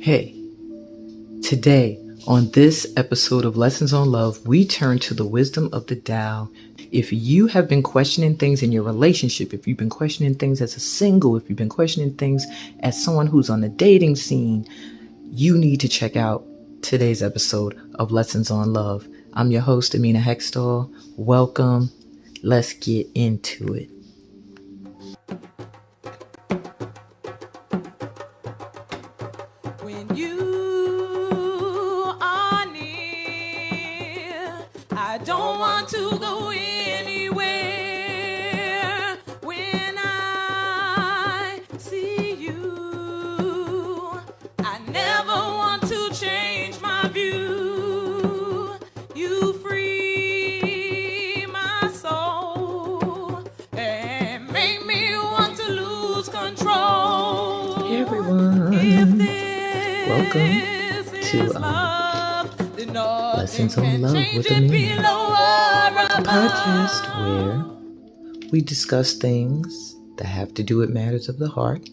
Hey, today on this episode of Lessons on Love, we turn to the wisdom of the Tao. If you have been questioning things in your relationship, if you've been questioning things as a single, if you've been questioning things as someone who's on the dating scene, you need to check out today's episode of Lessons on Love. I'm your host, Amina Hextall. Welcome. Let's get into it. When you are near, I don't want to go anywhere. When I see you, I never want to change my view. You free my soul and make me want to lose control. Hey everyone. Welcome to Lessons on Love with Amina, a podcast where we discuss things that have to do with matters of the heart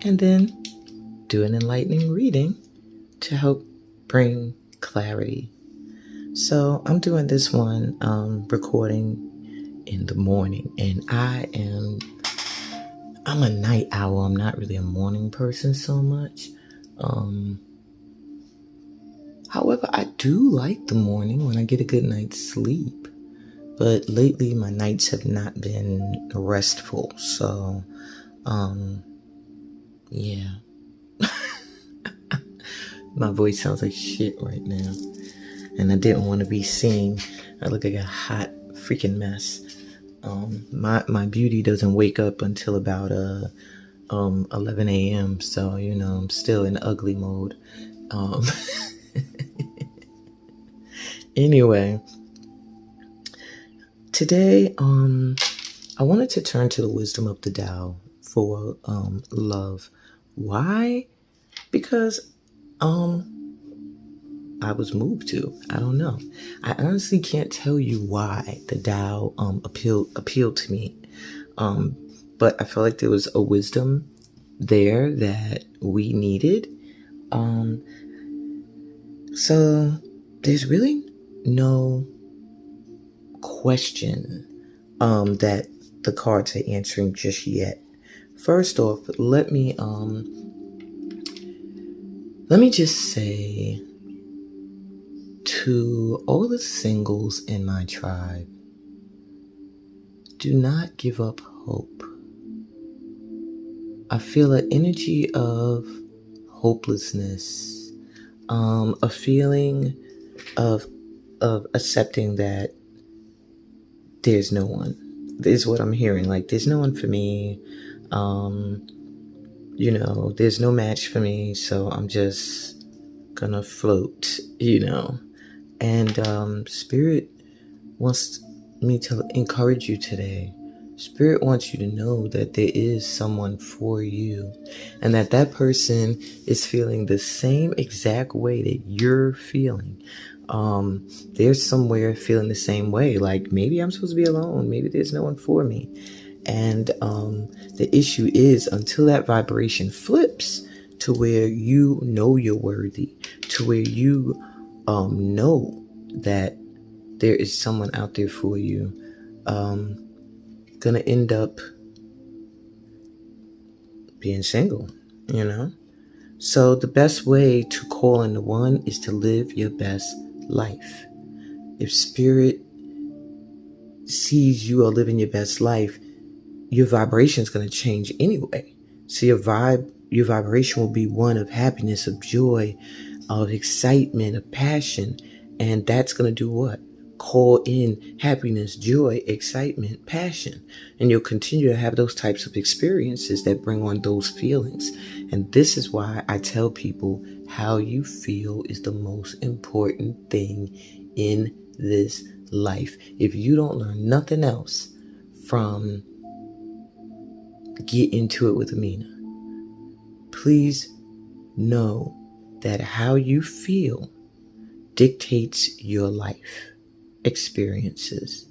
and then do an enlightening reading to help bring clarity. So I'm doing this one recording in the morning, and I'm a night owl. I'm not really a morning person so much. However, I do like the morning when I get a good night's sleep, but lately my nights have not been restful. So, yeah, my voice sounds like shit right now, and I didn't want to be seen. I look like a hot freaking mess. My beauty doesn't wake up until about 11 a.m. So, I'm still in ugly mode. Anyway, today, I wanted to turn to the wisdom of the Tao for love. Why? Because I was moved to. I don't know. I honestly can't tell you why the Tao appealed to me. But I felt like there was a wisdom there that we needed. So there's really no question that the cards are answering just yet. First off, let me just say to all the singles in my tribe, do not give up hope. I feel an energy of hopelessness, a feeling of accepting that there's no one. This is what I'm hearing. Like, there's no one for me. There's no match for me. So I'm just gonna float, And Spirit wants me to encourage you today. Spirit wants you to know that there is someone for you, and that person is feeling the same exact way that you're feeling. There's somewhere feeling the same way. Like, maybe I'm supposed to be alone. Maybe there's no one for me. And the issue is, until that vibration flips to where you know you're worthy, to where you know that there is someone out there for you, gonna end up being single, So the best way to call in the one is to live your best life. If Spirit sees you are living your best life, your vibration is gonna change anyway. So your vibration will be one of happiness, of joy, of excitement, of passion, and that's gonna do what? Call in happiness, joy, excitement, passion. And you'll continue to have those types of experiences that bring on those feelings. And this is why I tell people how you feel is the most important thing in this life. If you don't learn nothing else from Get Into It with Amina, please know that how you feel dictates your life experiences.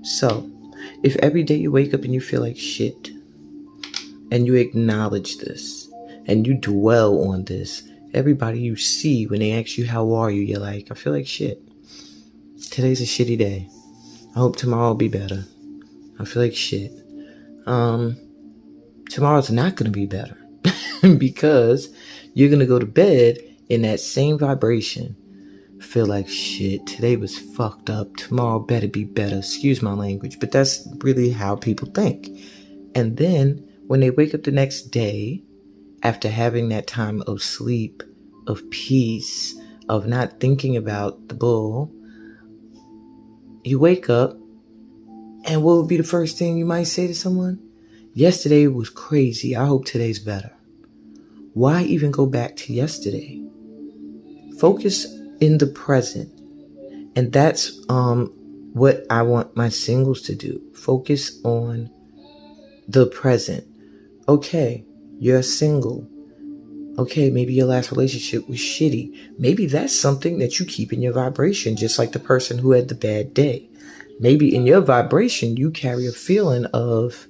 So if every day you wake up and you feel like shit, and you acknowledge this, and you dwell on this, everybody you see, when they ask you how are you, you're like, I feel like shit. Today's a shitty day. I hope tomorrow will be better. I feel like shit. Tomorrow's not going to be better because you're going to go to bed in that same vibration. Feel like shit. Today was fucked up. Tomorrow better be better. Excuse my language, but that's really how people think. And then when they wake up the next day, after having that time of sleep, of peace, of not thinking about the bull, you wake up, and what would be the first thing you might say to someone? Yesterday was crazy. I hope today's better. Why even go back to yesterday? Focus in the present. And that's what I want my singles to do. Focus on the present. Okay, you're single. Okay, maybe your last relationship was shitty. Maybe that's something that you keep in your vibration, just like the person who had the bad day. Maybe in your vibration, you carry a feeling of,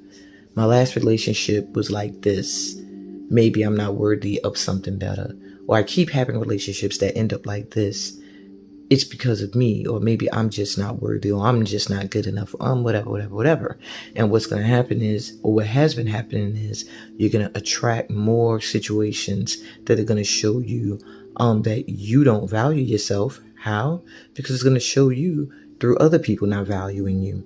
my last relationship was like this. Maybe I'm not worthy of something better. Or I keep having relationships that end up like this. It's because of me. Or maybe I'm just not worthy, or I'm just not good enough. Whatever. And what's going to happen is, or what has been happening is, you're going to attract more situations that are going to show you that you don't value yourself. How? Because it's going to show you through other people not valuing you.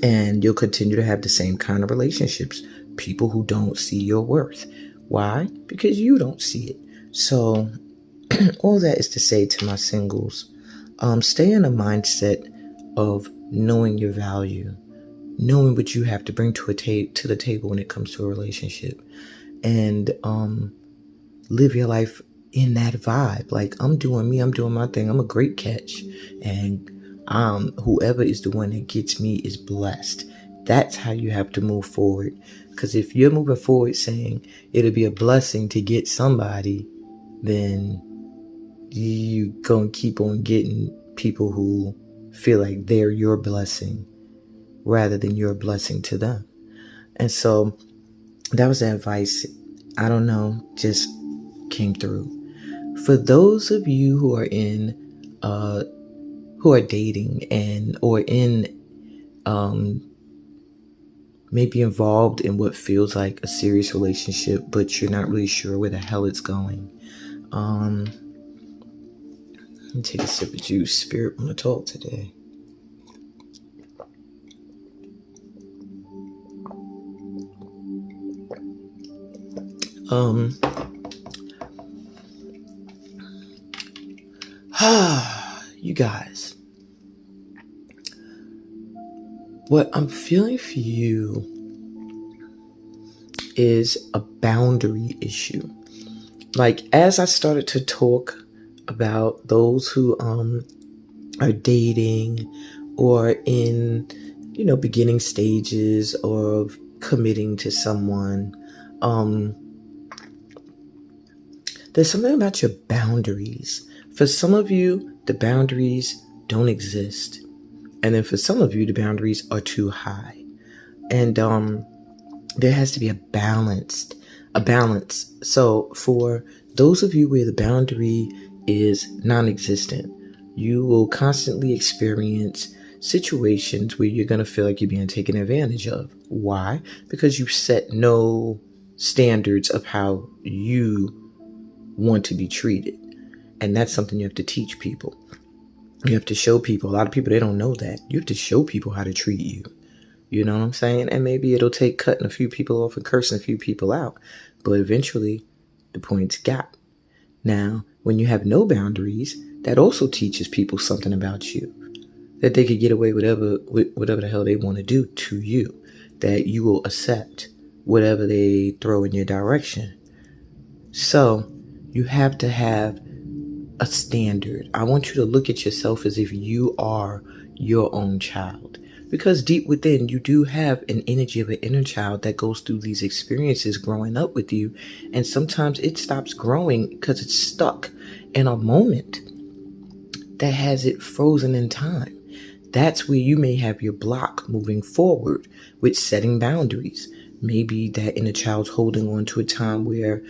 And you'll continue to have the same kind of relationships. People who don't see your worth. Why? Because you don't see it. So all that is to say to my singles, stay in a mindset of knowing your value, knowing what you have to bring to the table when it comes to a relationship, and live your life in that vibe. Like, I'm doing me, I'm doing my thing. I'm a great catch, and whoever is the one that gets me is blessed. That's how you have to move forward. Because if you're moving forward saying it'll be a blessing to get somebody, then you gonna keep on getting people who feel like they're your blessing rather than your blessing to them. And so that was the advice. I don't know, just came through. For those of you who are dating or in maybe involved in what feels like a serious relationship, but you're not really sure where the hell it's going. Let me take a sip of juice. Spirit want to talk today. You guys, what I'm feeling for you is a boundary issue. Like, as I started to talk about those who are dating or in, beginning stages of committing to someone, there's something about your boundaries. For some of you, the boundaries don't exist. And then for some of you, the boundaries are too high. And there has to be a balance. So for those of you where the boundary is non-existent, you will constantly experience situations where you're going to feel like you're being taken advantage of. Why? Because you set no standards of how you want to be treated. And that's something you have to teach people. You have to show people. A lot of people, they don't know that. You have to show people how to treat you. You know what I'm saying? And maybe it'll take cutting a few people off and cursing a few people out. But eventually, the point's got. Now, when you have no boundaries, that also teaches people something about you. That they could get away with whatever the hell they want to do to you. That you will accept whatever they throw in your direction. So, you have to have a standard. I want you to look at yourself as if you are your own child. Because deep within, you do have an energy of an inner child that goes through these experiences growing up with you. And sometimes it stops growing because it's stuck in a moment that has it frozen in time. That's where you may have your block moving forward with setting boundaries. Maybe that inner child's holding on to a time where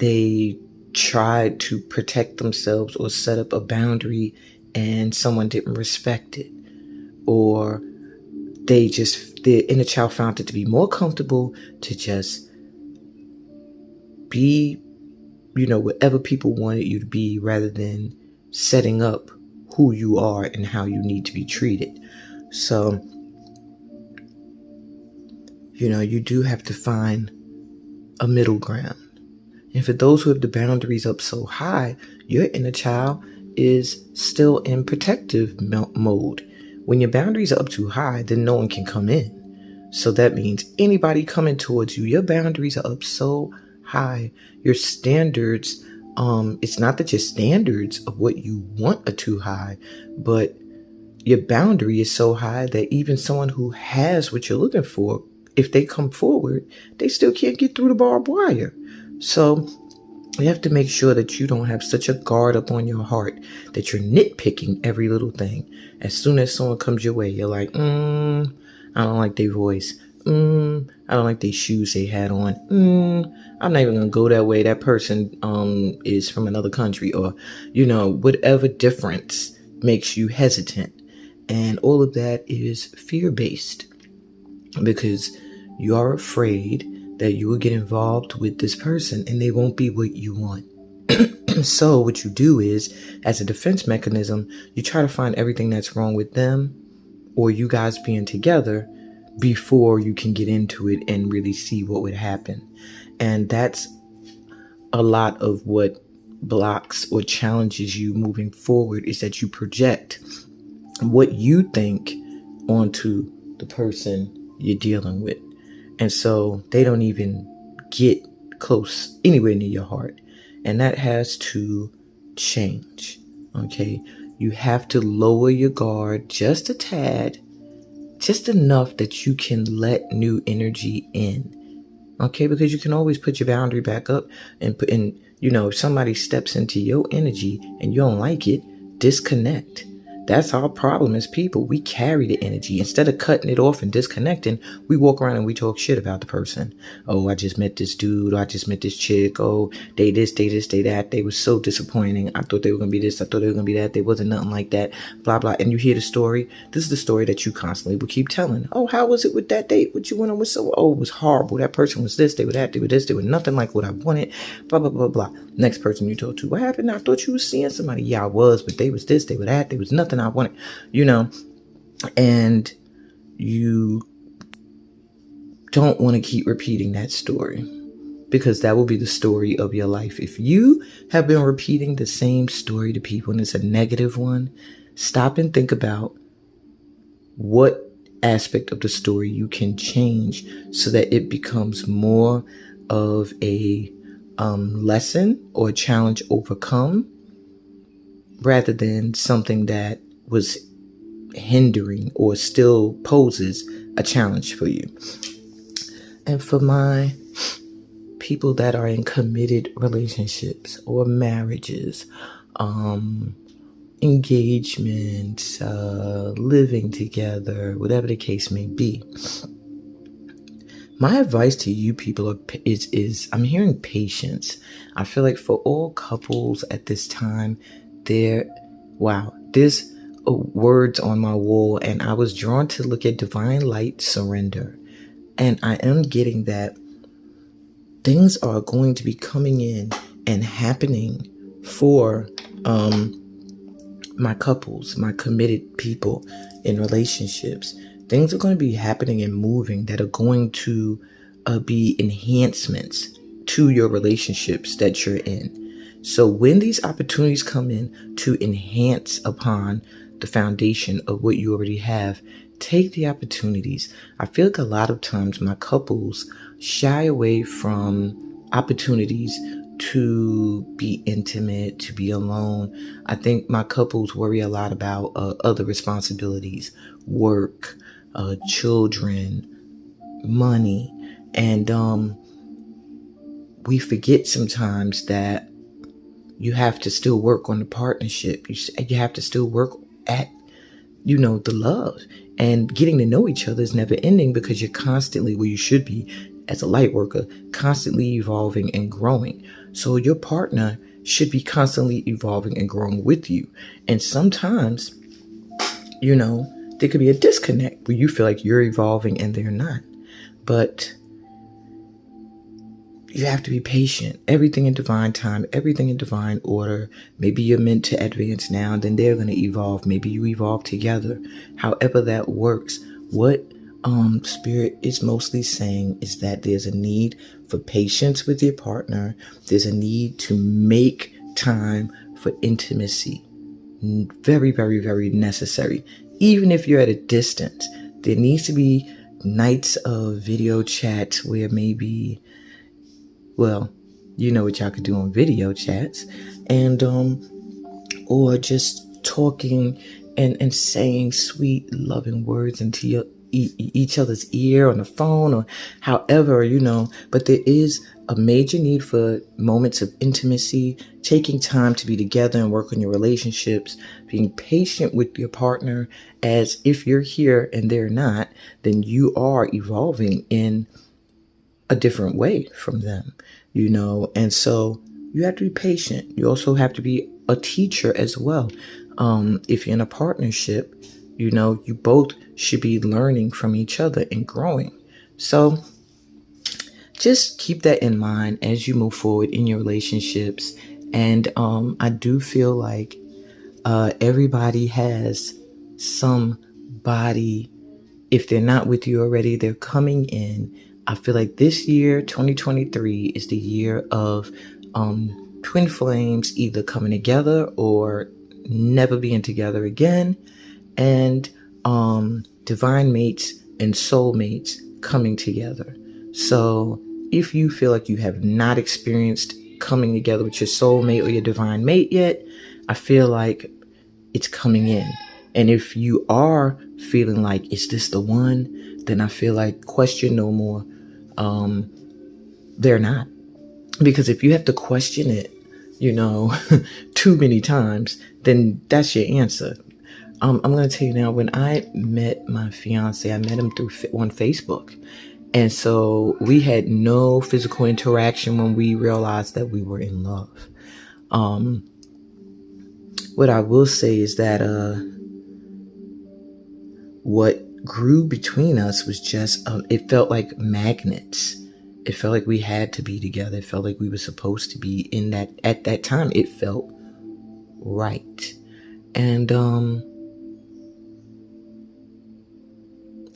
they tried to protect themselves or set up a boundary and someone didn't respect it, or the inner child found it to be more comfortable to just be, whatever people wanted you to be, rather than setting up who you are and how you need to be treated. So, you do have to find a middle ground. And for those who have the boundaries up so high, your inner child is still in protective mode. When your boundaries are up too high, then no one can come in. So that means anybody coming towards you, your boundaries are up so high, your standards, it's not that your standards of what you want are too high, but your boundary is so high that even someone who has what you're looking for, if they come forward, they still can't get through the barbed wire. So you have to make sure that you don't have such a guard up on your heart that you're nitpicking every little thing. As soon as someone comes your way, you're like, I don't like their voice. I don't like their shoes they had on. I'm not even going to go that way. That person is from another country, or, whatever difference makes you hesitant. And all of that is fear-based, because you are afraid that you will get involved with this person and they won't be what you want. So what you do is, as a defense mechanism, you try to find everything that's wrong with them or you guys being together before you can get into it and really see what would happen. And that's a lot of what blocks or challenges you moving forward, is that you project what you think onto the person you're dealing with. And so they don't even get close anywhere near your heart. And that has to change. Okay. You have to lower your guard just a tad, just enough that you can let new energy in. Okay. Because you can always put your boundary back up and put in, if somebody steps into your energy and you don't like it, disconnect. That's our problem as people. We carry the energy. Instead of cutting it off and disconnecting, we walk around and we talk shit about the person. Oh, I just met this dude. I just met this chick. Oh, they this, they that. They were so disappointing. I thought they were going to be this. I thought they were going to be that. They wasn't nothing like that. Blah, blah. And you hear the story. This is the story that you constantly will keep telling. Oh, how was it with that date? What you went on with? Oh, it was horrible. That person was this. They were that. They were this. They were nothing like what I wanted. Blah, blah, blah, blah. Next person you talk to. What happened? I thought you was seeing somebody. Yeah, I was. But they was this. They were that. They was nothing I wanted. And you don't want to keep repeating that story, because that will be the story of your life. If you have been repeating the same story to people and it's a negative one, stop and think about what aspect of the story you can change so that it becomes more of a lesson or a challenge overcome, rather than something that was hindering or still poses a challenge for you. And for my people that are in committed relationships or marriages, engagements, living together, whatever the case may be, my advice to you people is I'm hearing patience. I feel like for all couples at this time, there's words on my wall, and I was drawn to look at divine light surrender. And I am getting that things are going to be coming in and happening for my couples, my committed people in relationships. Things are going to be happening and moving that are going to be enhancements to your relationships that you're in. So when these opportunities come in to enhance upon the foundation of what you already have, take the opportunities. I feel like a lot of times my couples shy away from opportunities to be intimate, to be alone. I think my couples worry a lot about other responsibilities, work, children, money. And we forget sometimes that you have to still work on the partnership. You have to still work at, the love. And getting to know each other is never ending, because you're constantly where you should be as a light worker, constantly evolving and growing. So your partner should be constantly evolving and growing with you. And sometimes, there could be a disconnect where you feel like you're evolving and they're not. But you have to be patient. Everything in divine time, everything in divine order. Maybe you're meant to advance now, and then they're going to evolve. Maybe you evolve together. However that works. What Spirit is mostly saying is that there's a need for patience with your partner. There's a need to make time for intimacy. Very, very, very necessary. Even if you're at a distance, there needs to be nights of video chats where maybe, well, you know what y'all could do on video chats, and or just talking and saying sweet, loving words into each other's ear on the phone or however, but there is a major need for moments of intimacy, taking time to be together and work on your relationships, being patient with your partner, as if you're here and they're not, then you are evolving in a different way from them, and so you have to be patient. You also have to be a teacher as well. If you're in a partnership, you both should be learning from each other and growing. So just keep that in mind as you move forward in your relationships. And I do feel like everybody has somebody, if they're not with you already, they're coming in. I feel like this year, 2023, is the year of twin flames either coming together or never being together again, and divine mates and soulmates coming together. So if you feel like you have not experienced coming together with your soulmate or your divine mate yet, I feel like it's coming in. And if you are feeling like, is this the one? Then I feel like question no more. They're not. Because if you have to question it, too many times, then that's your answer. I'm going to tell you now, when I met my fiance, I met him on Facebook. And so we had no physical interaction when we realized that we were in love. What I will say is that what grew between us was just, it felt like magnets. It felt like we had to be together. It felt like we were supposed to be in that. At that time, it felt right. And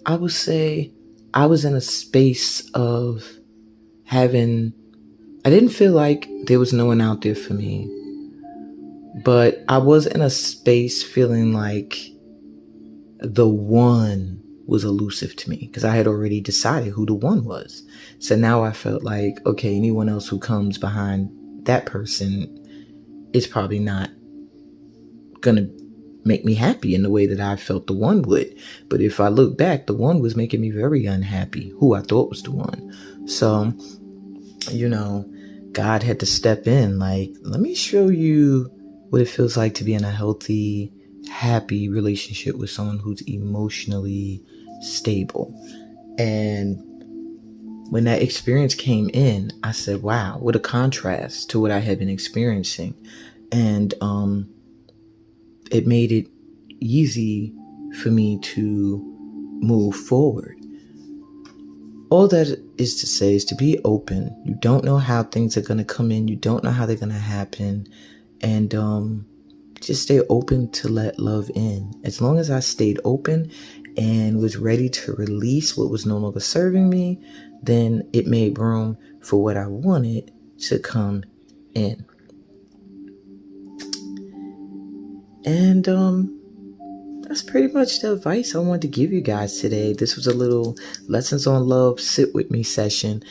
I would say I was in a space of I didn't feel like there was no one out there for me, but I was in a space feeling like the one was elusive to me because I had already decided who the one was. So now I felt like, okay, anyone else who comes behind that person is probably not going to make me happy in the way that I felt the one would. But if I look back, the one was making me very unhappy, who I thought was the one. So, God had to step in, like, let me show you what it feels like to be in a healthy, happy relationship with someone who's emotionally stable. And when that experience came in, I said, wow, what a contrast to what I had been experiencing. And it made it easy for me to move forward. All that is to say is to be open. You don't know how things are going to come in. You don't know how they're going to happen. And just stay open to let love in. As long as I stayed open and was ready to release what was no longer serving me, then it made room for what I wanted to come in. And that's pretty much the advice I wanted to give you guys today. This was a little Lessons on Love Sit With Me session.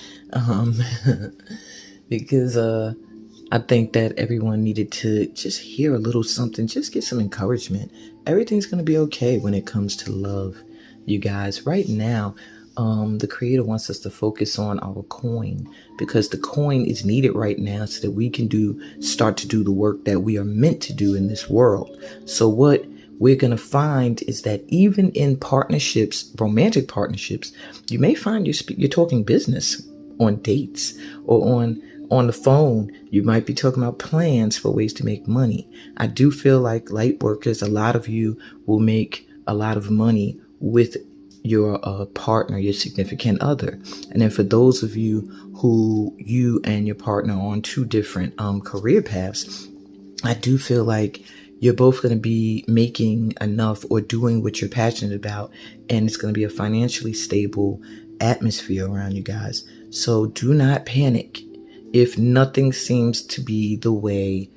Because I think that everyone needed to just hear a little something, just get some encouragement. Everything's going to be okay when it comes to love, you guys. Right now, the Creator wants us to focus on our coin, because the coin is needed right now so that we can start to do the work that we are meant to do in this world. So what we're going to find is that even in partnerships, romantic partnerships, you may find you're talking business on dates or on the phone. You might be talking about plans for ways to make money. I do feel like light workers, a lot of you will make a lot of money with your partner, your significant other. And then for those of you who you and your partner are on two different career paths, I do feel like you're both going to be making enough or doing what you're passionate about, and it's going to be a financially stable atmosphere around you guys. So do not panic if nothing seems to be the way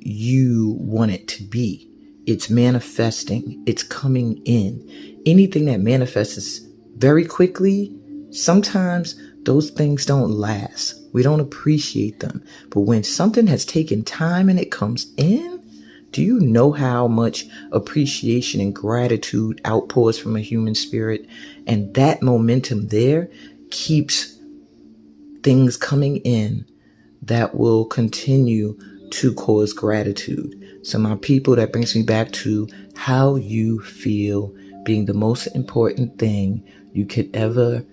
you want it to be. It's manifesting. It's coming in. Anything that manifests very quickly, sometimes those things don't last. We don't appreciate them. But when something has taken time and it comes in, do you know how much appreciation and gratitude outpours from a human spirit? And that momentum there keeps things coming in that will continue to cause gratitude. So my people, that brings me back to how you feel being the most important thing you could ever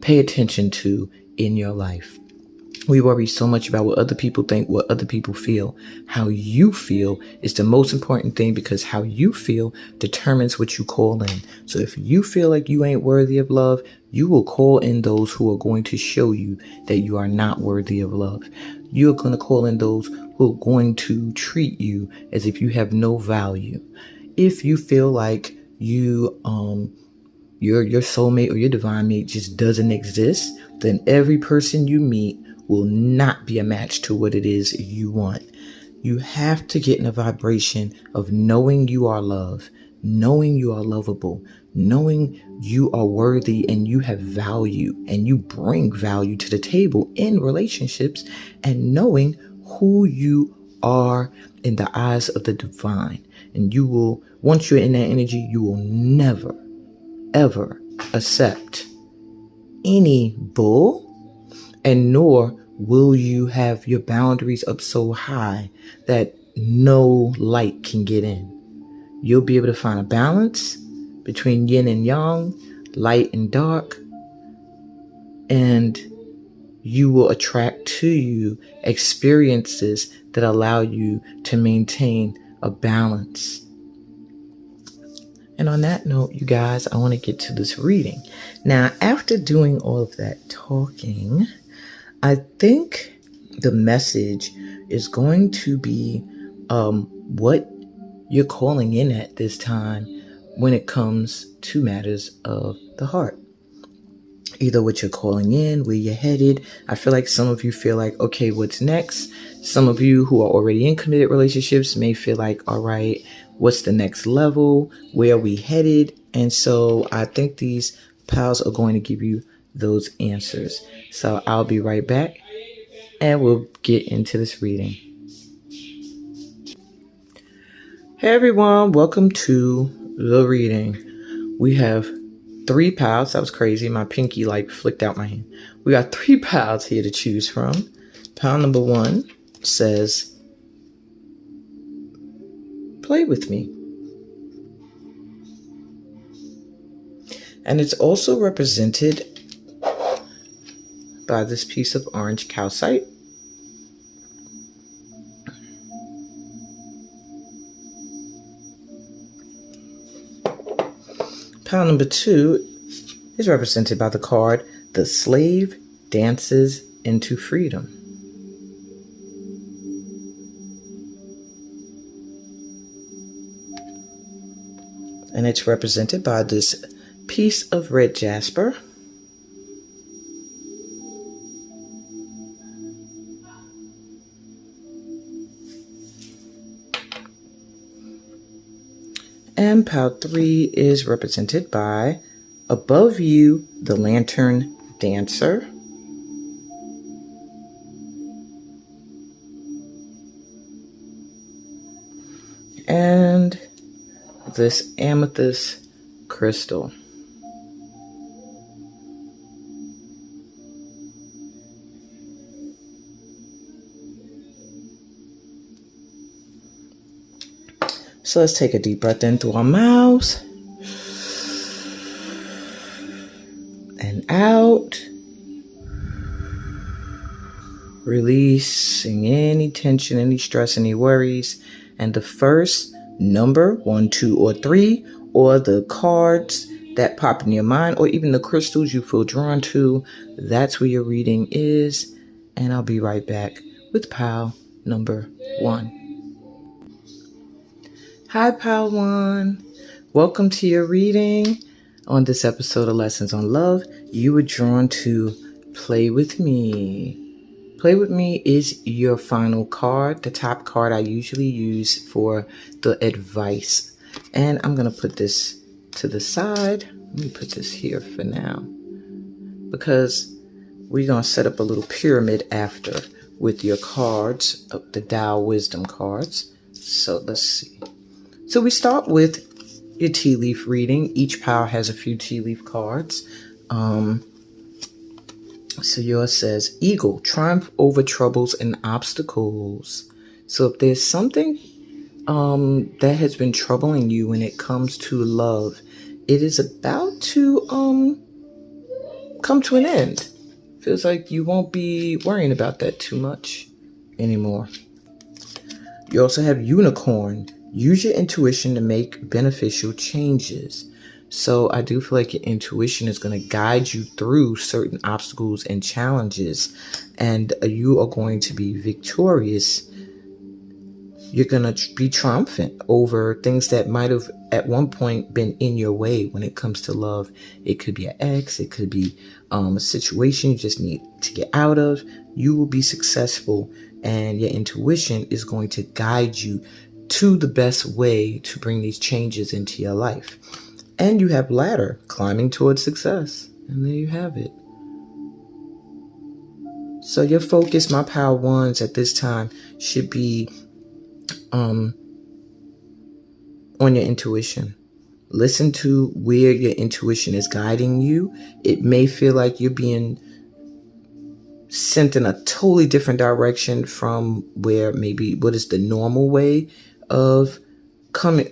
pay attention to in your life. We worry so much about what other people think, what other people feel. How you feel is the most important thing, because how you feel determines what you call in. So if you feel like you ain't worthy of love, you will call in those who are going to show you that you are not worthy of love. You're going to call in those who are going to treat you as if you have no value. If you feel like your soulmate or your divine mate just doesn't exist, then every person you meet will not be a match to what it is you want. You have to get in a vibration of knowing you are loved, knowing you are lovable, knowing you are worthy and you have value and you bring value to the table in relationships, and knowing who you are in the eyes of the divine. And you will, once you're in that energy, you will never, ever accept any bull, and nor will you have your boundaries up so high that no light can get in. You'll be able to find a balance between yin and yang, light and dark, and you will attract to you experiences that allow you to maintain a balance. And on that note, you guys, I want to get to this reading. Now, after doing all of that talking, I think the message is going to be what you're calling in at this time when it comes to matters of the heart. Either what you're calling in, where you're headed. I feel like some of you feel like, okay, what's next? Some of you who are already in committed relationships may feel like, all right, what's the next level? Where are we headed? And so I think these pals are going to give you those answers. So I'll be right back and we'll get into this reading. Hey everyone, welcome to the reading. We have 3 piles. That was crazy. My pinky flicked out my hand. We got 3 piles here to choose from. Pile number 1 says, play with me. And it's also represented by this piece of orange calcite. Pile number 2 is represented by the card, The Slave Dances into Freedom. And it's represented by this piece of red jasper. And pile 3 is represented by Above You, the Lantern Dancer. And this amethyst crystal. So let's take a deep breath in through our mouths and out. Releasing any tension, any stress, any worries. And the first number, 1, 2, or 3, or the cards that pop in your mind, or even the crystals you feel drawn to, that's where your reading is. And I'll be right back with pile number 1. Hi, pile 1. Welcome to your reading. On this episode of Lessons on Love, you were drawn to Play With Me. Play With Me is your final card, the top card I usually use for the advice. And I'm going to put this to the side. Let me put this here for now, because we're going to set up a little pyramid after with your cards, the TAO wisdom cards. So let's see. So we start with your tea leaf reading. Each pile has a few tea leaf cards. So yours says, Eagle, triumph over troubles and obstacles. So if there's something that has been troubling you when it comes to love, it is about to come to an end. Feels like you won't be worrying about that too much anymore. You also have Unicorn. Use your intuition to make beneficial changes. So I do feel like your intuition is going to guide you through certain obstacles and challenges, and you are going to be victorious. You're going to be triumphant over things that might have at one point been in your way when it comes to love. It could be an ex. It could be a situation you just need to get out of. You will be successful, and your intuition is going to guide you to the best way to bring these changes into your life. And you have Ladder, climbing towards success. And there you have it. So your focus, my pile 1s at this time, should be on your intuition. Listen to where your intuition is guiding you. It may feel like you're being sent in a totally different direction from where maybe what is the normal way of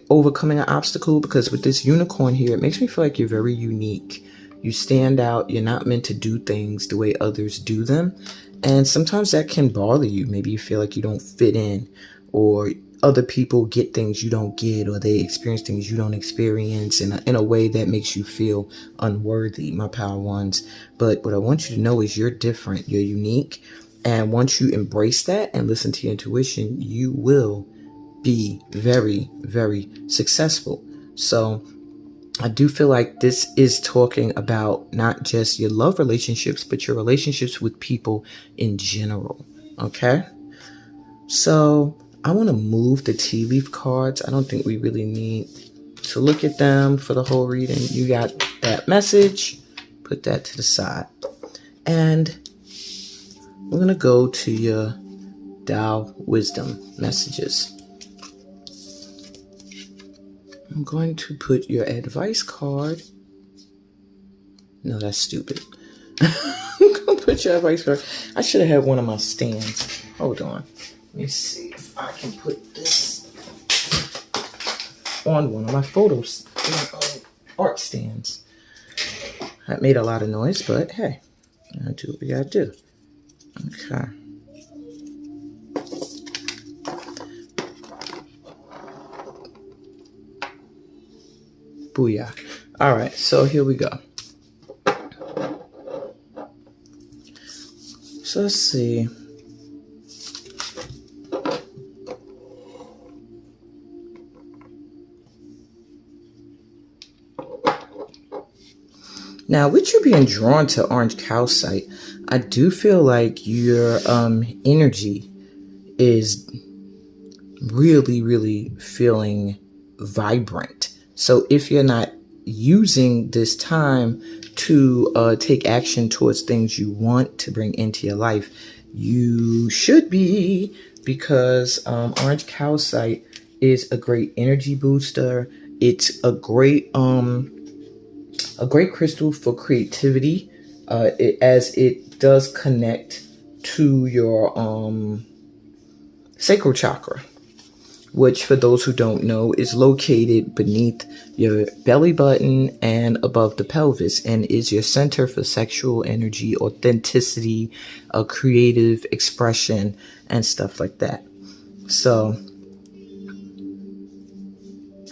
overcoming an obstacle, because with this unicorn here, it makes me feel like you're very unique. You stand out. You're not meant to do things the way others do them. And sometimes that can bother you. Maybe you feel like you don't fit in, or other people get things you don't get, or they experience things you don't experience in a way that makes you feel unworthy, my power 1s. But what I want you to know is you're different. You're unique. And once you embrace that and listen to your intuition, you will be very, very successful. So I do feel like this is talking about not just your love relationships, but your relationships with people in general. Okay? So I want to move the tea leaf cards. I don't think we really need to look at them for the whole reading. You got that message. Put that to the side. And we're going to go to your TAO wisdom messages. I'm going to put your advice card. No, that's stupid. I'm going to put your advice card. I should have had one of my stands. Hold on. Let me see if I can put this on one of my photos. Art stands. That made a lot of noise, but hey, I do what we gotta do. Okay. Booyah. All right, so here we go. So let's see. Now, with you being drawn to orange calcite, I do feel like your energy is really, really feeling vibrant. So if you're not using this time to take action towards things you want to bring into your life, you should be, because orange calcite is a great energy booster. It's a great crystal for creativity, as it does connect to your sacral chakra. which for those who don't know is located beneath your belly button and above the pelvis, and is your center for sexual energy, authenticity, creative expression, and stuff like that. So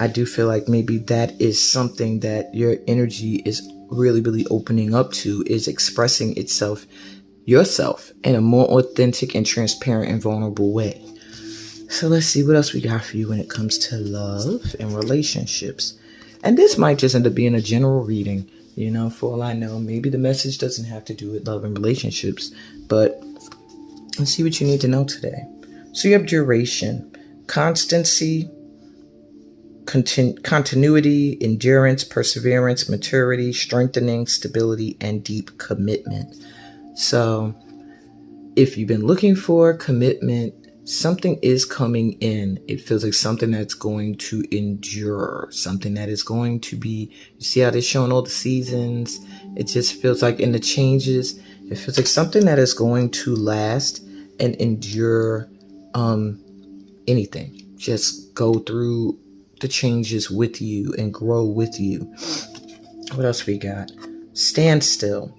I do feel like maybe that is something that your energy is really, really opening up to, is expressing yourself in a more authentic and transparent and vulnerable way. So let's see what else we got for you when it comes to love and relationships. And this might just end up being a general reading. For all I know, maybe the message doesn't have to do with love and relationships, but let's see what you need to know today. So you have duration, constancy, continuity, endurance, perseverance, maturity, strengthening, stability, and deep commitment. So if you've been looking for commitment, something is coming in. It feels like something that's going to endure, something that is going to be, you see how they're showing all the seasons? It just feels like in the changes, it feels like something that is going to last and endure anything. Just go through the changes with you and grow with you. What else we got? Standstill.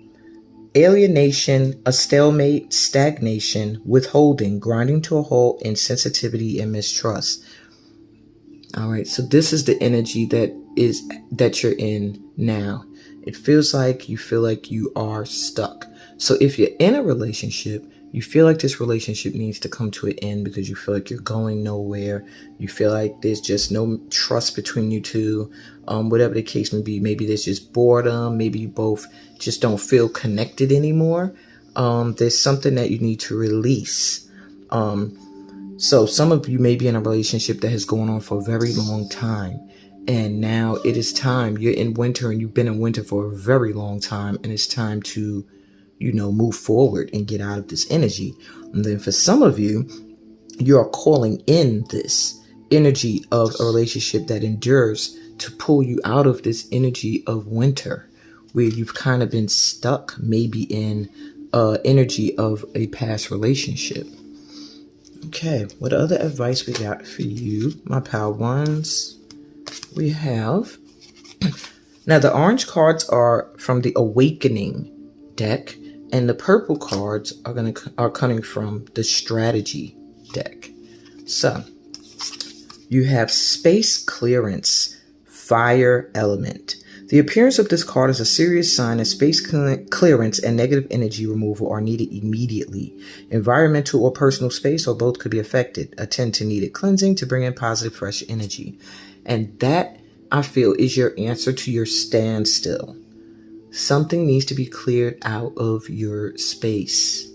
Alienation, a stalemate, stagnation, withholding, grinding to a halt, insensitivity, and mistrust. All right, so this is the energy that you're in now. It feels like you are stuck. So if you're in a relationship, you feel like this relationship needs to come to an end because you feel like you're going nowhere. You feel like there's just no trust between you two. Whatever the case may be, maybe there's just boredom. Maybe you both just don't feel connected anymore. There's something that you need to release. So some of you may be in a relationship that has gone on for a very long time. And now it is time. You're in winter and you've been in winter for a very long time. And it's time to move forward and get out of this energy. And then for some of you, you're calling in this energy of a relationship that endures to pull you out of this energy of winter, where you've kind of been stuck, maybe in energy of a past relationship. Okay, what other advice we got for you, my pal ones? We have, now the orange cards are from the Awakening deck, and the purple cards are coming from the Strategy deck. So you have Space Clearance, Fire Element. The appearance of this card is a serious sign that space clearance and negative energy removal are needed immediately. Environmental or personal space or both could be affected. Attend to needed cleansing to bring in positive, fresh energy. And that, I feel, is your answer to your standstill. Something needs to be cleared out of your space.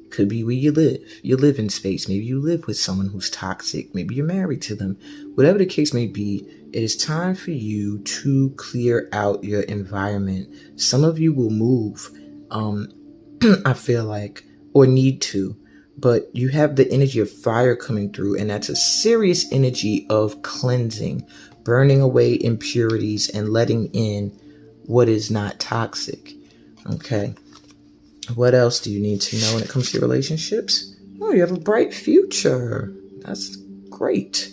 Could be where you live. You live in space. Maybe you live with someone who's toxic. Maybe you're married to them. Whatever the case may be, it is time for you to clear out your environment. Some of you will move, I feel like, or need to. But you have the energy of fire coming through, and that's a serious energy of cleansing, burning away impurities and letting in what is not toxic. Okay. What else do you need to know when it comes to your relationships? Oh, you have a bright future. That's great.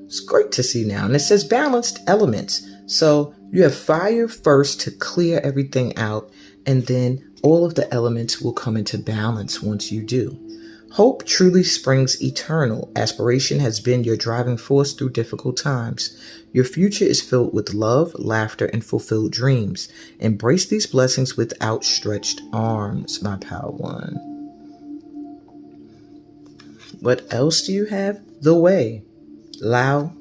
It's great to see now. And it says balanced elements. So you have fire first to clear everything out, and then all of the elements will come into balance once you do. Hope truly springs eternal. Aspiration has been your driving force through difficult times. Your future is filled with love, laughter, and fulfilled dreams. Embrace these blessings with outstretched arms, my pal one. What else do you have? The Way, L.O.L.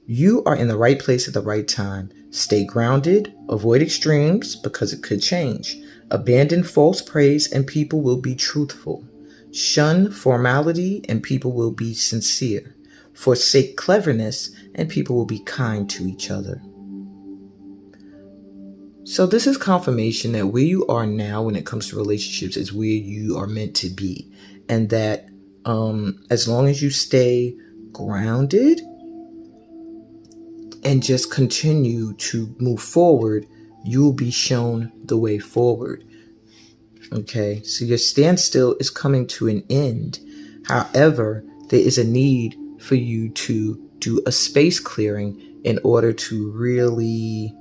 You are in the right place at the right time. Stay grounded, avoid extremes because it could change. Abandon false praise and people will be truthful. Shun formality and people will be sincere. Forsake cleverness and people will be kind to each other. So this is confirmation that where you are now when it comes to relationships is where you are meant to be. And that as long as you stay grounded and just continue to move forward, you will be shown the way forward. Okay, so your standstill is coming to an end. However, there is a need for you to do a space clearing in order to really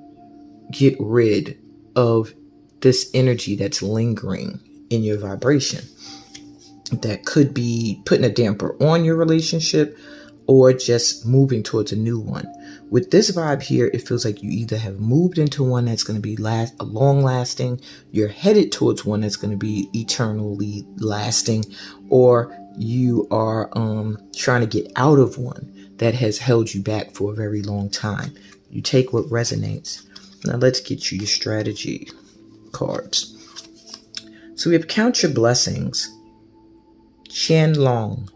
get rid of this energy that's lingering in your vibration. That could be putting a damper on your relationship or just moving towards a new one. With this vibe here, it feels like you either have moved into one that's going to be long lasting, you're headed towards one that's going to be eternally lasting, or you are trying to get out of one that has held you back for a very long time. You take what resonates. Now let's get you your strategy cards. So we have Count Your Blessings, Qian Long.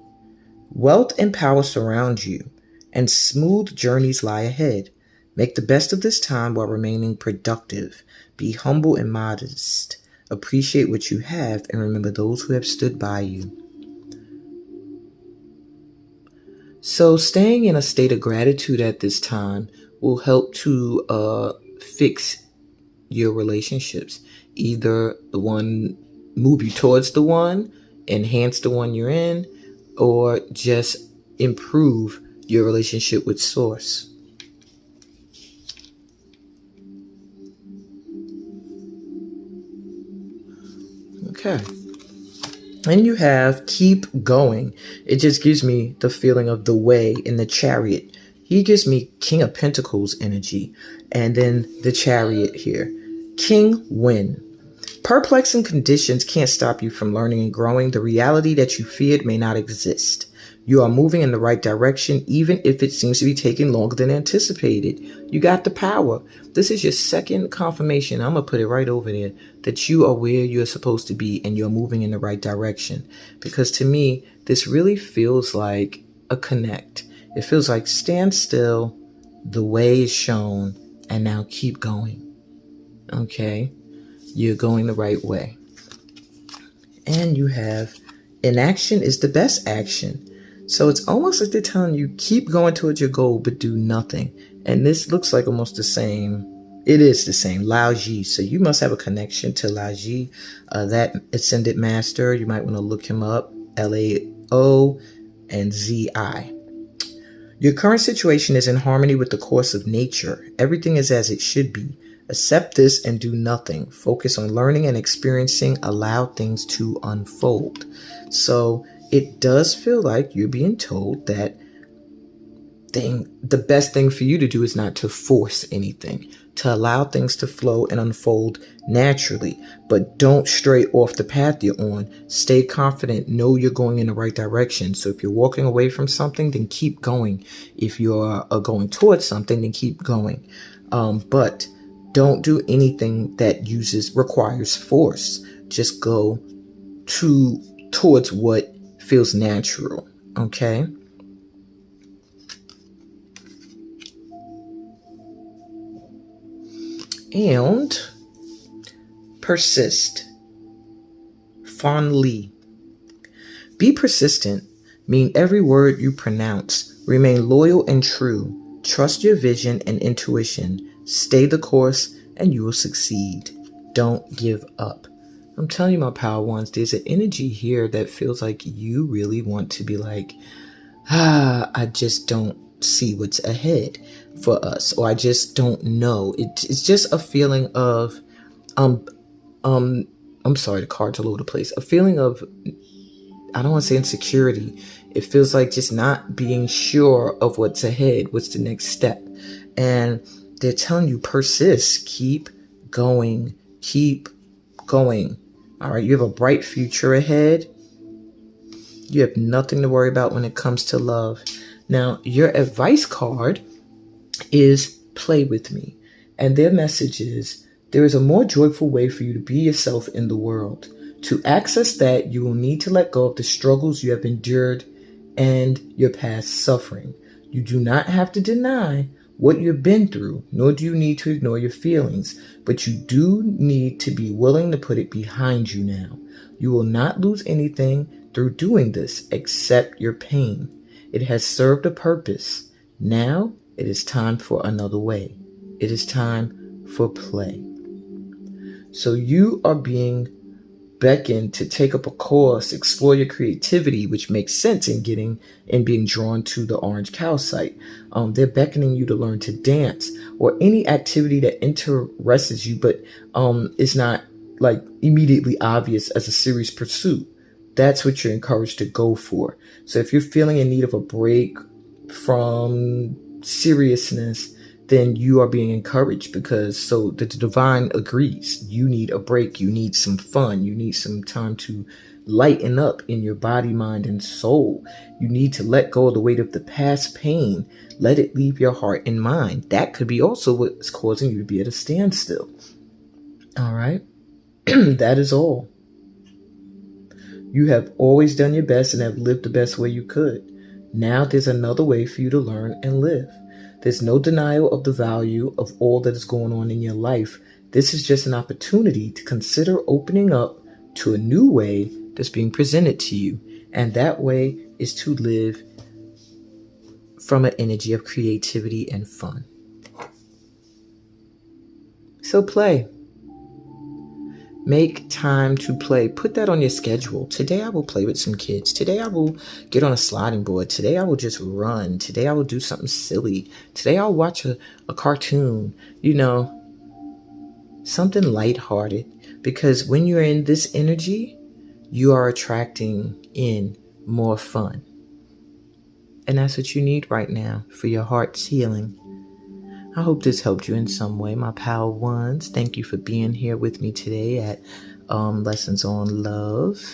Wealth and power surround you, and smooth journeys lie ahead. Make the best of this time while remaining productive. Be humble and modest. Appreciate what you have, and remember those who have stood by you. So staying in a state of gratitude at this time will help to fix your relationships. Either the one, move you towards the one, enhance the one you're in, or just improve your relationship with Source. Okay. And you have Keep Going. It just gives me the feeling of the Way in the Chariot. He gives me King of Pentacles energy. And then the Chariot here. King Win. Perplexing conditions can't stop you from learning and growing. The reality that you feared may not exist. You are moving in the right direction, even if it seems to be taking longer than anticipated. You got the power. This is your second confirmation. I'm going to put it right over there, that you are where you're supposed to be and you're moving in the right direction. Because to me, this really feels like a connect. It feels like stand still, the way is shown, and now keep going. Okay? You're going the right way. And you have inaction is the best action. So it's almost like they're telling you keep going towards your goal, but do nothing. And this looks like almost the same. It is the same. Lao Ji. So you must have a connection to Lao Ji, that ascended master. You might want to look him up. L.O.L and Z.I. Your current situation is in harmony with the course of nature. Everything is as it should be. Accept this and do nothing. Focus on learning and experiencing. Allow things to unfold. So it does feel like you're being told that the best thing for you to do is not to force anything, to allow things to flow and unfold naturally, but don't stray off the path you're on. Stay confident. Know you're going in the right direction. So if you're walking away from something, then keep going. If you're going towards something, then keep going. But don't do anything that requires force. Just go towards what feels natural. Okay? And persist. Fondly. Be persistent. Mean every word you pronounce. Remain loyal and true. Trust your vision and intuition. Stay the course and you will succeed. Don't give up. I'm telling you, my power ones, there's an energy here that feels like you really want to be like, I just don't see what's ahead for us, or I just don't know. It's just a feeling of, I'm sorry, the cards all over the place. A feeling of, I don't want to say insecurity. It feels like just not being sure of what's ahead, what's the next step. And they're telling you persist, keep going, keep going. All right, you have a bright future ahead. You have nothing to worry about when it comes to love. Now, your advice card is play with me. And their message is, there is a more joyful way for you to be yourself in the world. To access that, you will need to let go of the struggles you have endured and your past suffering. You do not have to deny what you've been through, nor do you need to ignore your feelings, but you do need to be willing to put it behind you now. You will not lose anything through doing this except your pain. It has served a purpose. Now it is time for another way. It is time for play. So you are being beckon to take up a course, explore your creativity, which makes sense in getting and being drawn to the orange calcite. They're beckoning you to learn to dance or any activity that interests you, but is not like immediately obvious as a serious pursuit. That's what you're encouraged to go for. So if you're feeling in need of a break from seriousness, then you are being encouraged, because so the divine agrees. You need a break. You need some fun. You need some time to lighten up in your body, mind, and soul. You need to let go of the weight of the past pain. Let it leave your heart and mind. That could be also what's causing you to be at a standstill. All right. That is all. You have always done your best and have lived the best way you could. Now there's another way for you to learn and live. There's no denial of the value of all that is going on in your life. This is just an opportunity to consider opening up to a new way that's being presented to you. And that way is to live from an energy of creativity and fun. So play. Make time to play. Put that on your schedule. Today I will play with some kids. Today I will get on a sliding board. Today I will just run. Today I will do something silly. Today I'll watch a cartoon. Something lighthearted. Because when you're in this energy, you are attracting in more fun. And that's what you need right now for your heart's healing. I hope this helped you in some way, my pal ones. Thank you for being here with me today at Lessons on Love.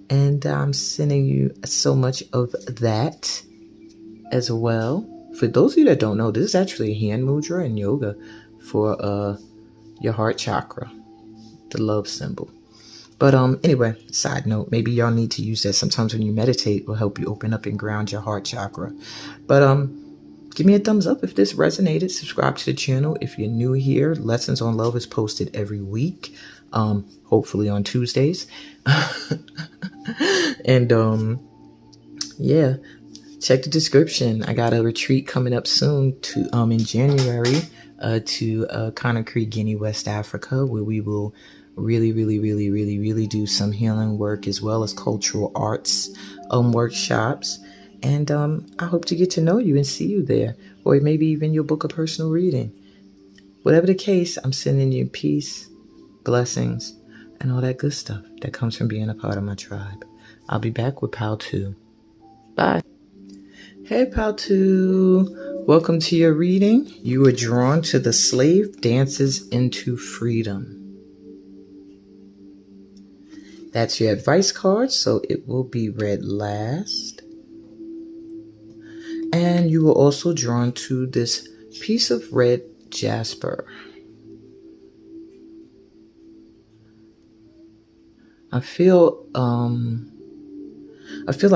And I'm sending you so much of that as well. For those of you that don't know, this is actually a hand mudra in yoga for your heart chakra, the love symbol. But anyway, side note, maybe y'all need to use that sometimes when you meditate. It will help you open up and ground your heart chakra. But give me a thumbs up if this resonated. Subscribe to the channel if you're new here. Lessons on Love is posted every week, hopefully on Tuesdays. And yeah, check the description. I got a retreat coming up soon to in January to Conakry, Guinea, West Africa, where we will really do some healing work as well as cultural arts workshops. And I hope to get to know you and see you there. Or maybe even you'll book a personal reading. Whatever the case, I'm sending you peace, blessings, and all that good stuff that comes from being a part of my tribe. I'll be back with Pal 2. Bye. Hey, Pal 2. Welcome to your reading. You are drawn to the slave dances into freedom. That's your advice card, so it will be read last. And you were also drawn to this piece of red jasper. I feel a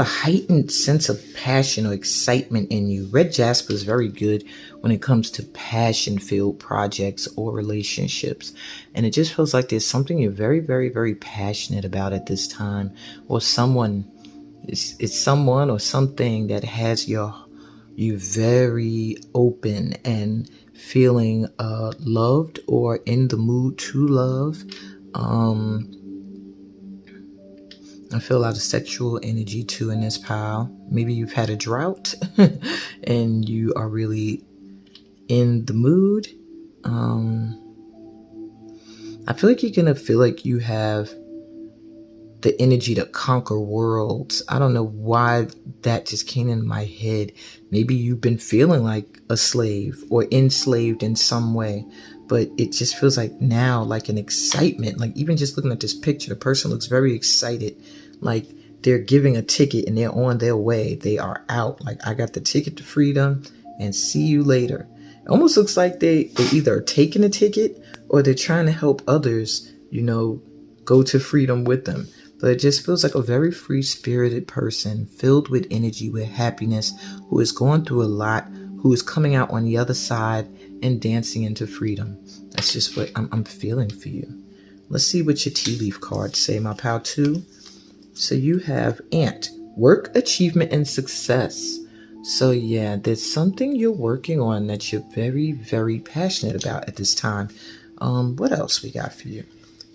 heightened sense of passion or excitement in you. Red jasper is very good when it comes to passion-filled projects or relationships. And it just feels like there's something you're very passionate about at this time. Or someone, it's someone or something that has you very open and feeling loved or in the mood to love. I feel a lot of sexual energy too in this pile. Maybe you've had a drought and you are really in the mood. I feel like you're going to feel like you have the energy to conquer worlds. I don't know why that just came in my head. Maybe you've been feeling like a slave or enslaved in some way, but it just feels like now, like an excitement. Like even just looking at this picture, the person looks very excited. Like they're giving a ticket and they're on their way. They are out. Like, I got the ticket to freedom and see you later. It almost looks like they either are taking a ticket or they're trying to help others, go to freedom with them. But it just feels like a very free-spirited person filled with energy, with happiness, who is going through a lot, who is coming out on the other side and dancing into freedom. That's just what I'm feeling for you. Let's see what your tea leaf cards say, my pal 2. So you have Ant, work, achievement, and success. So yeah, there's something you're working on that you're very passionate about at this time. What else we got for you?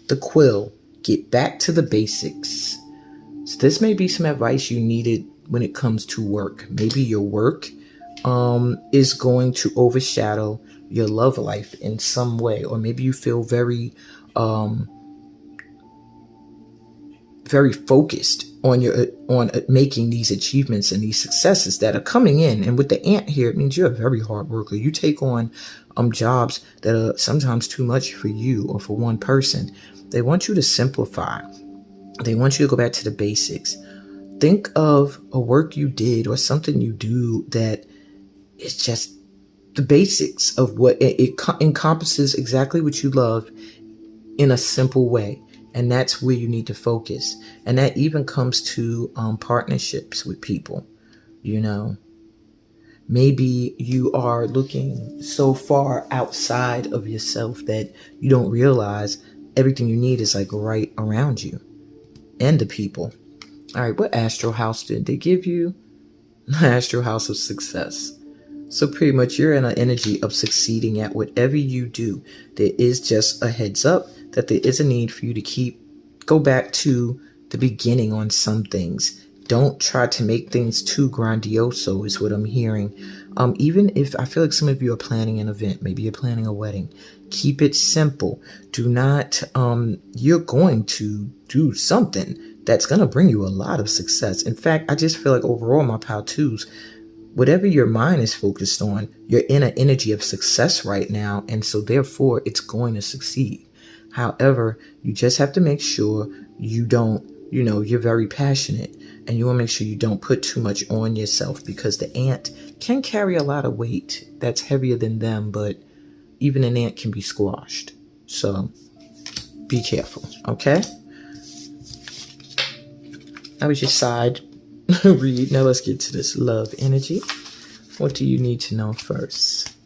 The Quill. Get back to the basics. So this may be some advice you needed when it comes to work. Maybe your work is going to overshadow your love life in some way, or maybe you feel very very focused on making these achievements and these successes that are coming in. And with the ant here, it means you're a very hard worker. You take on jobs that are sometimes too much for you or for one person. They want you to simplify. They want you to go back to the basics. Think of a work you did or something you do that is just the basics of what it encompasses exactly what you love in a simple way. And that's where you need to focus. And that even comes to partnerships with people. You know, maybe you are looking so far outside of yourself that you don't realize everything you need is like right around you and the people. All right, what astral house did they give you? The astral house of success. So pretty much you're in an energy of succeeding at whatever you do. There is just a heads up that there is a need for you to go back to the beginning on some things. Don't try to make things too grandioso is what I'm hearing. Even if I feel like some of you are planning an event, maybe you're planning a wedding, keep it simple. Do not, you're going to do something that's going to bring you a lot of success. In fact, I just feel like overall my POW 2s, whatever your mind is focused on, you're in an energy of success right now. And so therefore it's going to succeed. However, you just have to make sure you don't, you're very passionate, and you want to make sure you don't put too much on yourself, because the ant can carry a lot of weight that's heavier than them, but even an ant can be squashed. So be careful. Okay. That was your side read. Now let's get to this love energy. What do you need to know first?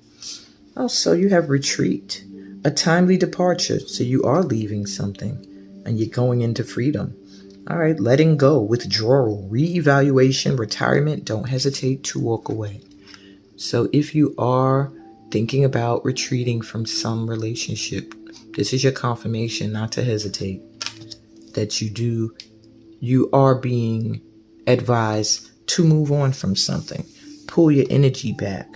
Oh, so you have retreat, a timely departure. So you are leaving something and you're going into freedom. All right, letting go, withdrawal, reevaluation, retirement. Don't hesitate to walk away. So if you are thinking about retreating from some relationship, this is your confirmation not to hesitate, that you are being advised to move on from something. Pull your energy back.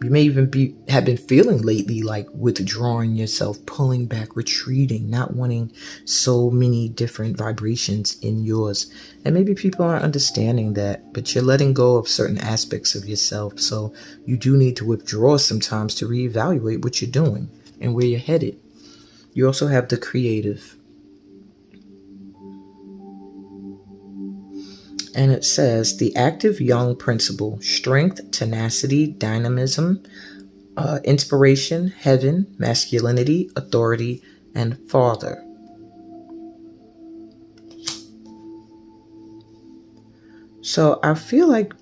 You may even have been feeling lately like withdrawing yourself, pulling back, retreating, not wanting so many different vibrations in yours. And maybe people aren't understanding that, but you're letting go of certain aspects of yourself. So you do need to withdraw sometimes to reevaluate what you're doing and where you're headed. You also have the creative. And it says the active young principle: strength, tenacity, dynamism, inspiration, heaven, masculinity, authority, and father. So I feel like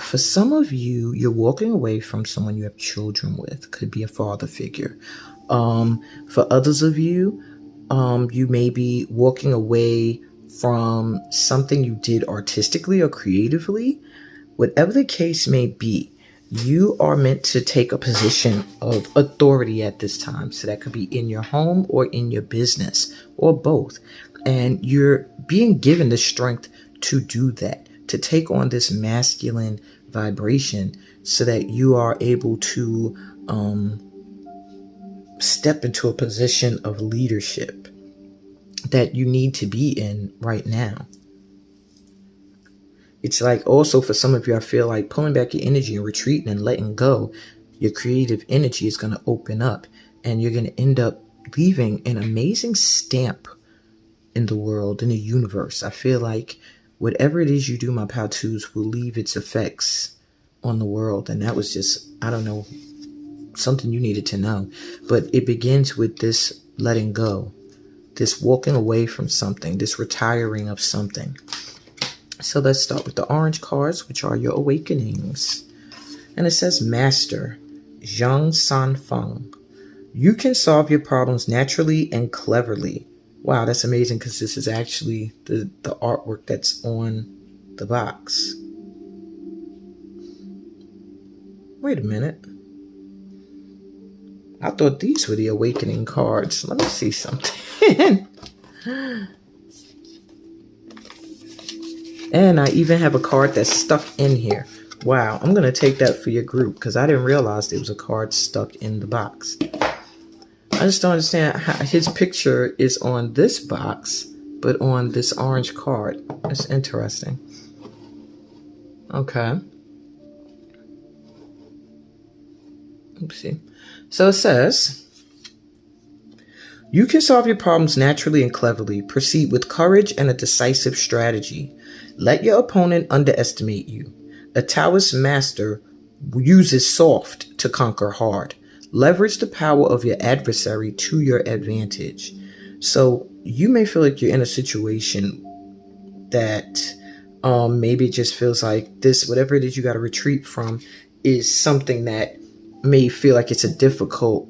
for some of you, you're walking away from someone you have children with. Could be a father figure. For others of you, you may be walking away from something you did artistically or creatively. Whatever the case may be, you are meant to take a position of authority at this time. So that could be in your home or in your business or both. And you're being given the strength to do that, to take on this masculine vibration so that you are able to step into a position of leadership that you need to be in right now. It's like also for some of you, I feel like pulling back your energy and retreating and letting go, your creative energy is going to open up and you're going to end up leaving an amazing stamp in the world, in the universe. I feel like whatever it is you do, my POW 2s will leave its effects on the world. And that was just, I don't know, something you needed to know. But it begins with this letting go, this walking away from something, this retiring of something. So let's start with the orange cards, which are your awakenings. And it says Master, Zhang San Feng. You can solve your problems naturally and cleverly. Wow, that's amazing, because this is actually the artwork that's on the box. Wait a minute. I thought these were the awakening cards. Let me see something. And I even have a card that's stuck in here. Wow, I'm going to take that for your group because I didn't realize there was a card stuck in the box. I just don't understand how his picture is on this box, but on this orange card. That's interesting. Okay. Let's see. So it says, you can solve your problems naturally and cleverly. Proceed with courage and a decisive strategy. Let your opponent underestimate you. A Taoist master uses soft to conquer hard. Leverage the power of your adversary to your advantage. So you may feel like you're in a situation that maybe it just feels like this, whatever it is you got to retreat from, is something that may feel like it's a difficult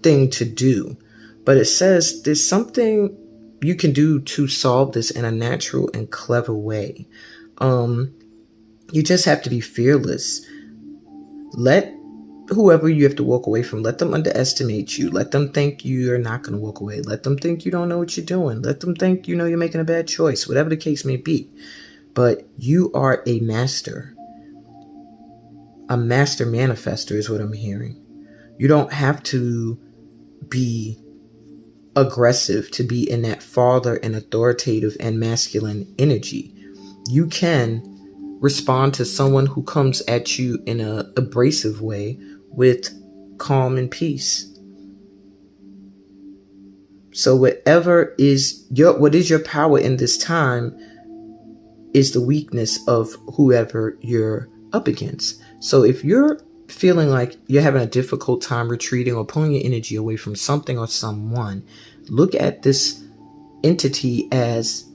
thing to do. But it says there's something you can do to solve this in a natural and clever way. You just have to be fearless. Let whoever you have to walk away from, let them underestimate you. Let them think you're not going to walk away. Let them think you don't know what you're doing. Let them think, you're making a bad choice, whatever the case may be. But you are a master. A master manifester is what I'm hearing. You don't have to be aggressive to be in that father and authoritative and masculine energy. You can respond to someone who comes at you in an abrasive way with calm and peace. So what is your power in this time is the weakness of whoever you're up against. So if you're feeling like you're having a difficult time retreating or pulling your energy away from something or someone, look at this entity as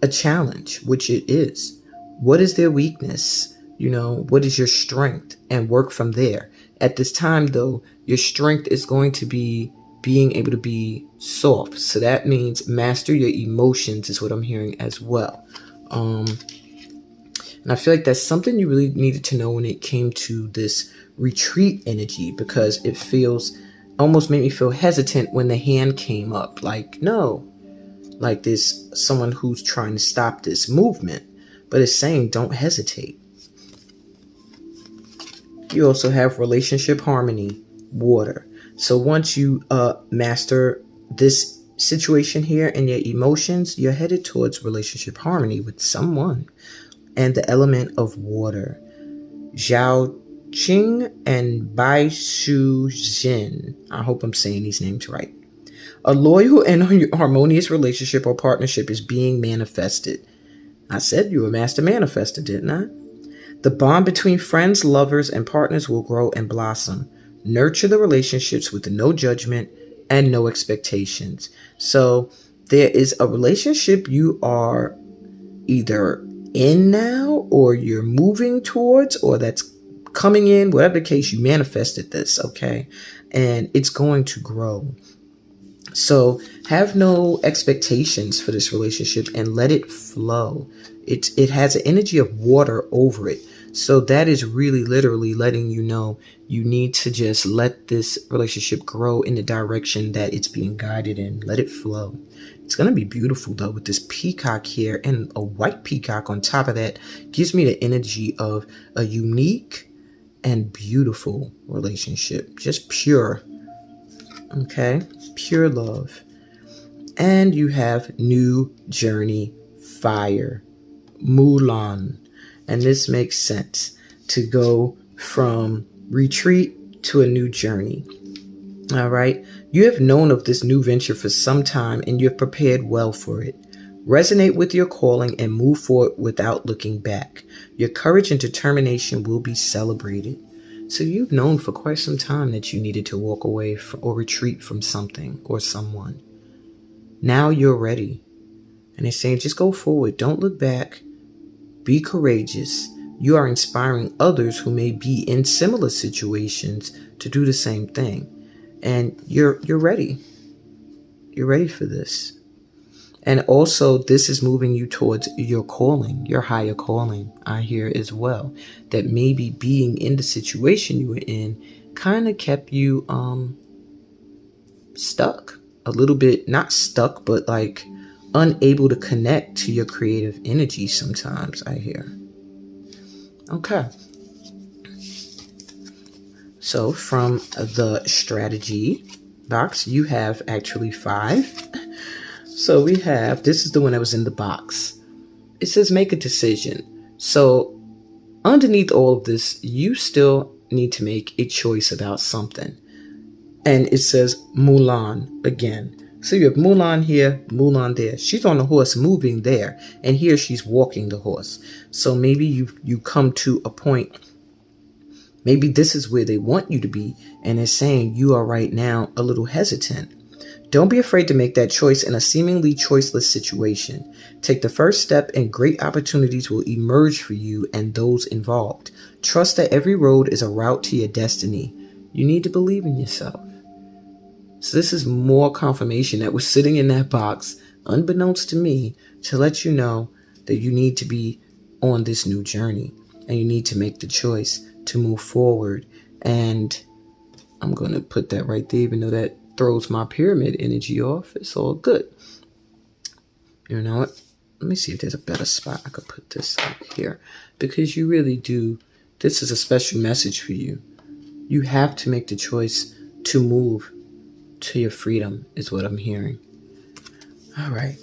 a challenge, which it is. What is their weakness? What is your strength? And work from there. At this time, though, your strength is going to be being able to be soft. So that means master your emotions is what I'm hearing as well. And I feel like that's something you really needed to know when it came to this retreat energy, because it almost made me feel hesitant when the hand came up. Like, no, like there's someone who's trying to stop this movement, but it's saying don't hesitate. You also have relationship harmony, water. So once you master this situation here and your emotions, you're headed towards relationship harmony with someone. And the element of water, Zhao Qing and Bai Shu Jin. I hope I'm saying these names right. A loyal and harmonious relationship or partnership is being manifested. I said you were a master manifester, didn't I? The bond between friends, lovers, and partners will grow and blossom. Nurture the relationships with no judgment and no expectations. So there is a relationship you are either in now, or you're moving towards, or that's coming in, whatever the case, you manifested this, okay? And it's going to grow. So have no expectations for this relationship and let it flow. It has an energy of water over it. So that is really literally letting you know you need to just let this relationship grow in the direction that it's being guided in. Let it flow. It's going to be beautiful, though, with this peacock here, and a white peacock on top of that gives me the energy of a unique and beautiful relationship. Just pure. Okay? Pure love. And you have new journey, fire, Mulan. And this makes sense to go from retreat to a new journey. All right. You have known of this new venture for some time and you have prepared well for it. Resonate with your calling and move forward without looking back. Your courage and determination will be celebrated. So you've known for quite some time that you needed to walk away or retreat from something or someone. Now you're ready. And they're saying, just go forward. Don't look back. Be courageous. You are inspiring others who may be in similar situations to do the same thing. And you're ready. You're ready for this. And also, this is moving you towards your calling, your higher calling, I hear as well. That maybe being in the situation you were in kind of kept you stuck a little bit, not stuck, but like unable to connect to your creative energy sometimes, I hear. Okay. So from the strategy box, you have actually 5. So we have, this is the one that was in the box. It says make a decision. So underneath all of this, you still need to make a choice about something. And it says Mulan again. So you have Mulan here, Mulan there. She's on the horse moving there. And here she's walking the horse. So maybe you come to a point. Maybe this is where they want you to be. And they're saying you are right now a little hesitant. Don't be afraid to make that choice in a seemingly choiceless situation. Take the first step and great opportunities will emerge for you and those involved. Trust that every road is a route to your destiny. You need to believe in yourself. So this is more confirmation that was sitting in that box, unbeknownst to me, to let you know that you need to be on this new journey and you need to make the choice to move forward. And I'm going to put that right there, even though that throws my pyramid energy off. It's all good. You know what? Let me see if there's a better spot I could put this up here, because you really do. This is a special message for you. You have to make the choice to move to your freedom, is what I'm hearing. All right.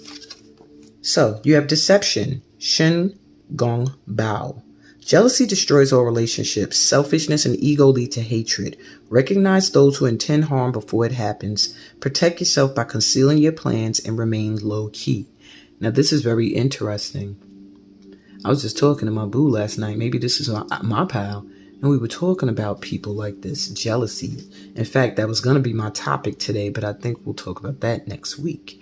So you have deception, Shen Gong Bao. Jealousy destroys all relationships. Selfishness and ego lead to hatred. Recognize those who intend harm before it happens. Protect yourself by concealing your plans and remain low key. Now, this is very interesting. I was just talking to my boo last night. Maybe this is my pal. And we were talking about people like this, jealousy. In fact, that was going to be my topic today, but I think we'll talk about that next week.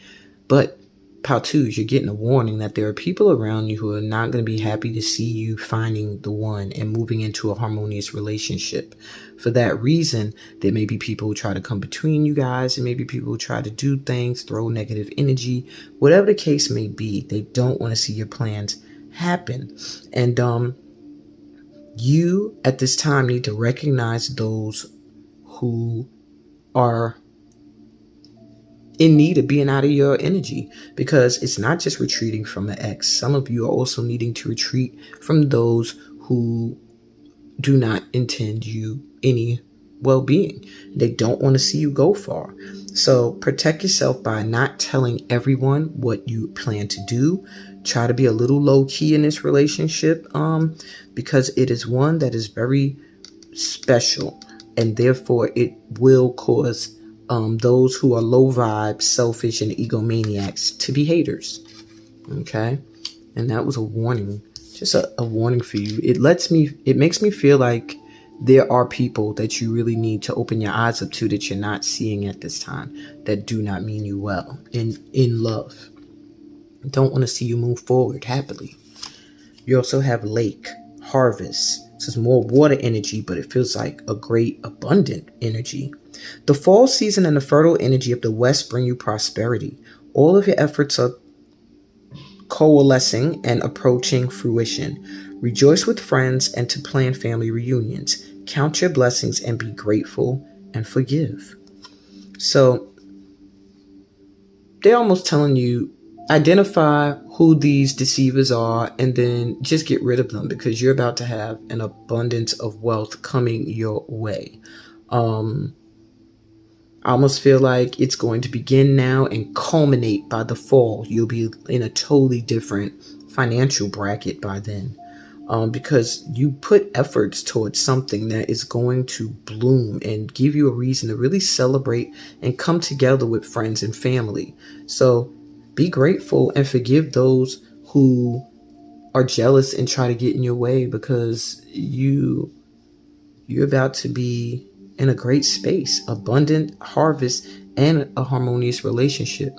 But Pal 2s, you're getting a warning that there are people around you who are not going to be happy to see you finding the one and moving into a harmonious relationship. For that reason, there may be people who try to come between you guys, and maybe people who try to do things, throw negative energy, whatever the case may be. They don't want to see your plans happen. And you at this time need to recognize those who are in need of being out of your energy, because it's not just retreating from the ex. Some of you are also needing to retreat from those who do not intend you any well-being. They don't want to see you go far. So protect yourself by not telling everyone what you plan to do. Try to be a little low-key in this relationship, because it is one that is very special, and therefore it will cause those who are low vibe, selfish, and egomaniacs to be haters. Okay? And that was a warning. Just a warning for you. It makes me feel like there are people that you really need to open your eyes up to that you're not seeing at this time, that do not mean you well in love. Don't want to see you move forward happily. You also have lake, harvest. This is more water energy, but it feels like a great abundant energy. The fall season and the fertile energy of the west bring you prosperity. All of your efforts are coalescing and approaching fruition. Rejoice with friends and to plan family reunions. Count your blessings and be grateful and forgive. So they're almost telling you, identify who these deceivers are and then just get rid of them, because you're about to have an abundance of wealth coming your way. I almost feel like it's going to begin now and culminate by the fall. You'll be in a totally different financial bracket by then, because you put efforts towards something that is going to bloom and give you a reason to really celebrate and come together with friends and family. So be grateful and forgive those who are jealous and try to get in your way, because you're about to be in a great space, abundant harvest, and a harmonious relationship.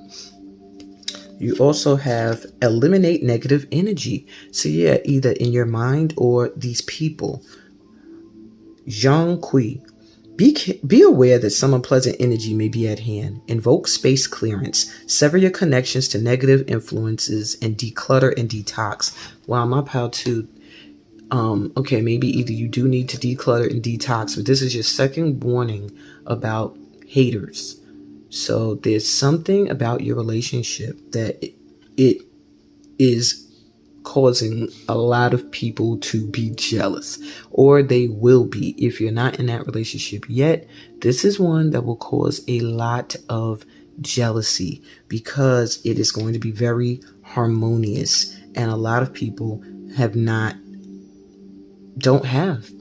You also have eliminate negative energy. So yeah, either in your mind or these people. Zhang Kui. Be aware that some unpleasant energy may be at hand. Invoke space clearance. Sever your connections to negative influences and declutter and detox. Wow, my pal too. Okay, maybe either you do need to declutter and detox, but this is your second warning about haters. So there's something about your relationship that it is causing a lot of people to be jealous, or they will be. If you're not in that relationship yet, this is one that will cause a lot of jealousy because it is going to be very harmonious, and a lot of people don't have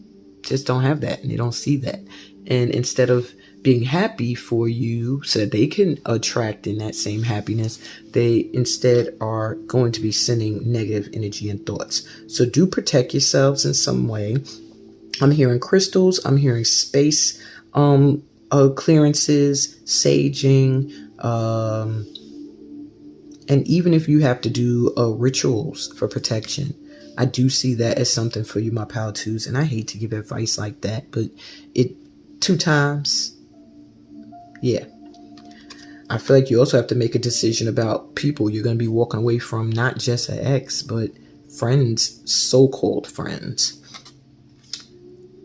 that, and they don't see that. And instead of being happy for you so that they can attract in that same happiness, they instead are going to be sending negative energy and thoughts. So do protect yourselves in some way. I'm hearing crystals, I'm hearing space clearances, saging, and even if you have to do rituals for protection, I do see that as something for you, my pal twos. And I hate to give advice like that, but it 2 times, yeah. I feel like you also have to make a decision about people you're going to be walking away from, not just an ex, but friends, so-called friends.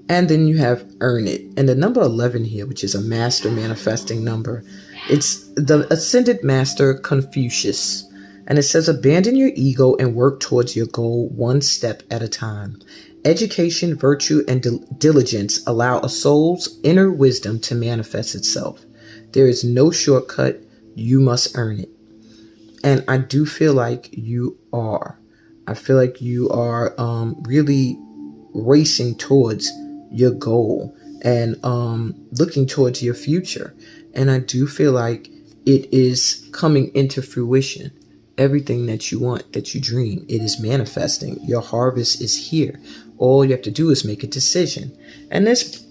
And then you have earn it. And the number 11 here, which is a master manifesting number, it's the ascended master Confucius. And it says, abandon your ego and work towards your goal one step at a time. Education, virtue, and diligence allow a soul's inner wisdom to manifest itself. There is no shortcut. You must earn it. And I do feel like you are. I feel like you are really racing towards your goal and looking towards your future. And I do feel like it is coming into fruition. Everything that you want, that you dream, it is manifesting. Your harvest is here. All you have to do is make a decision. And this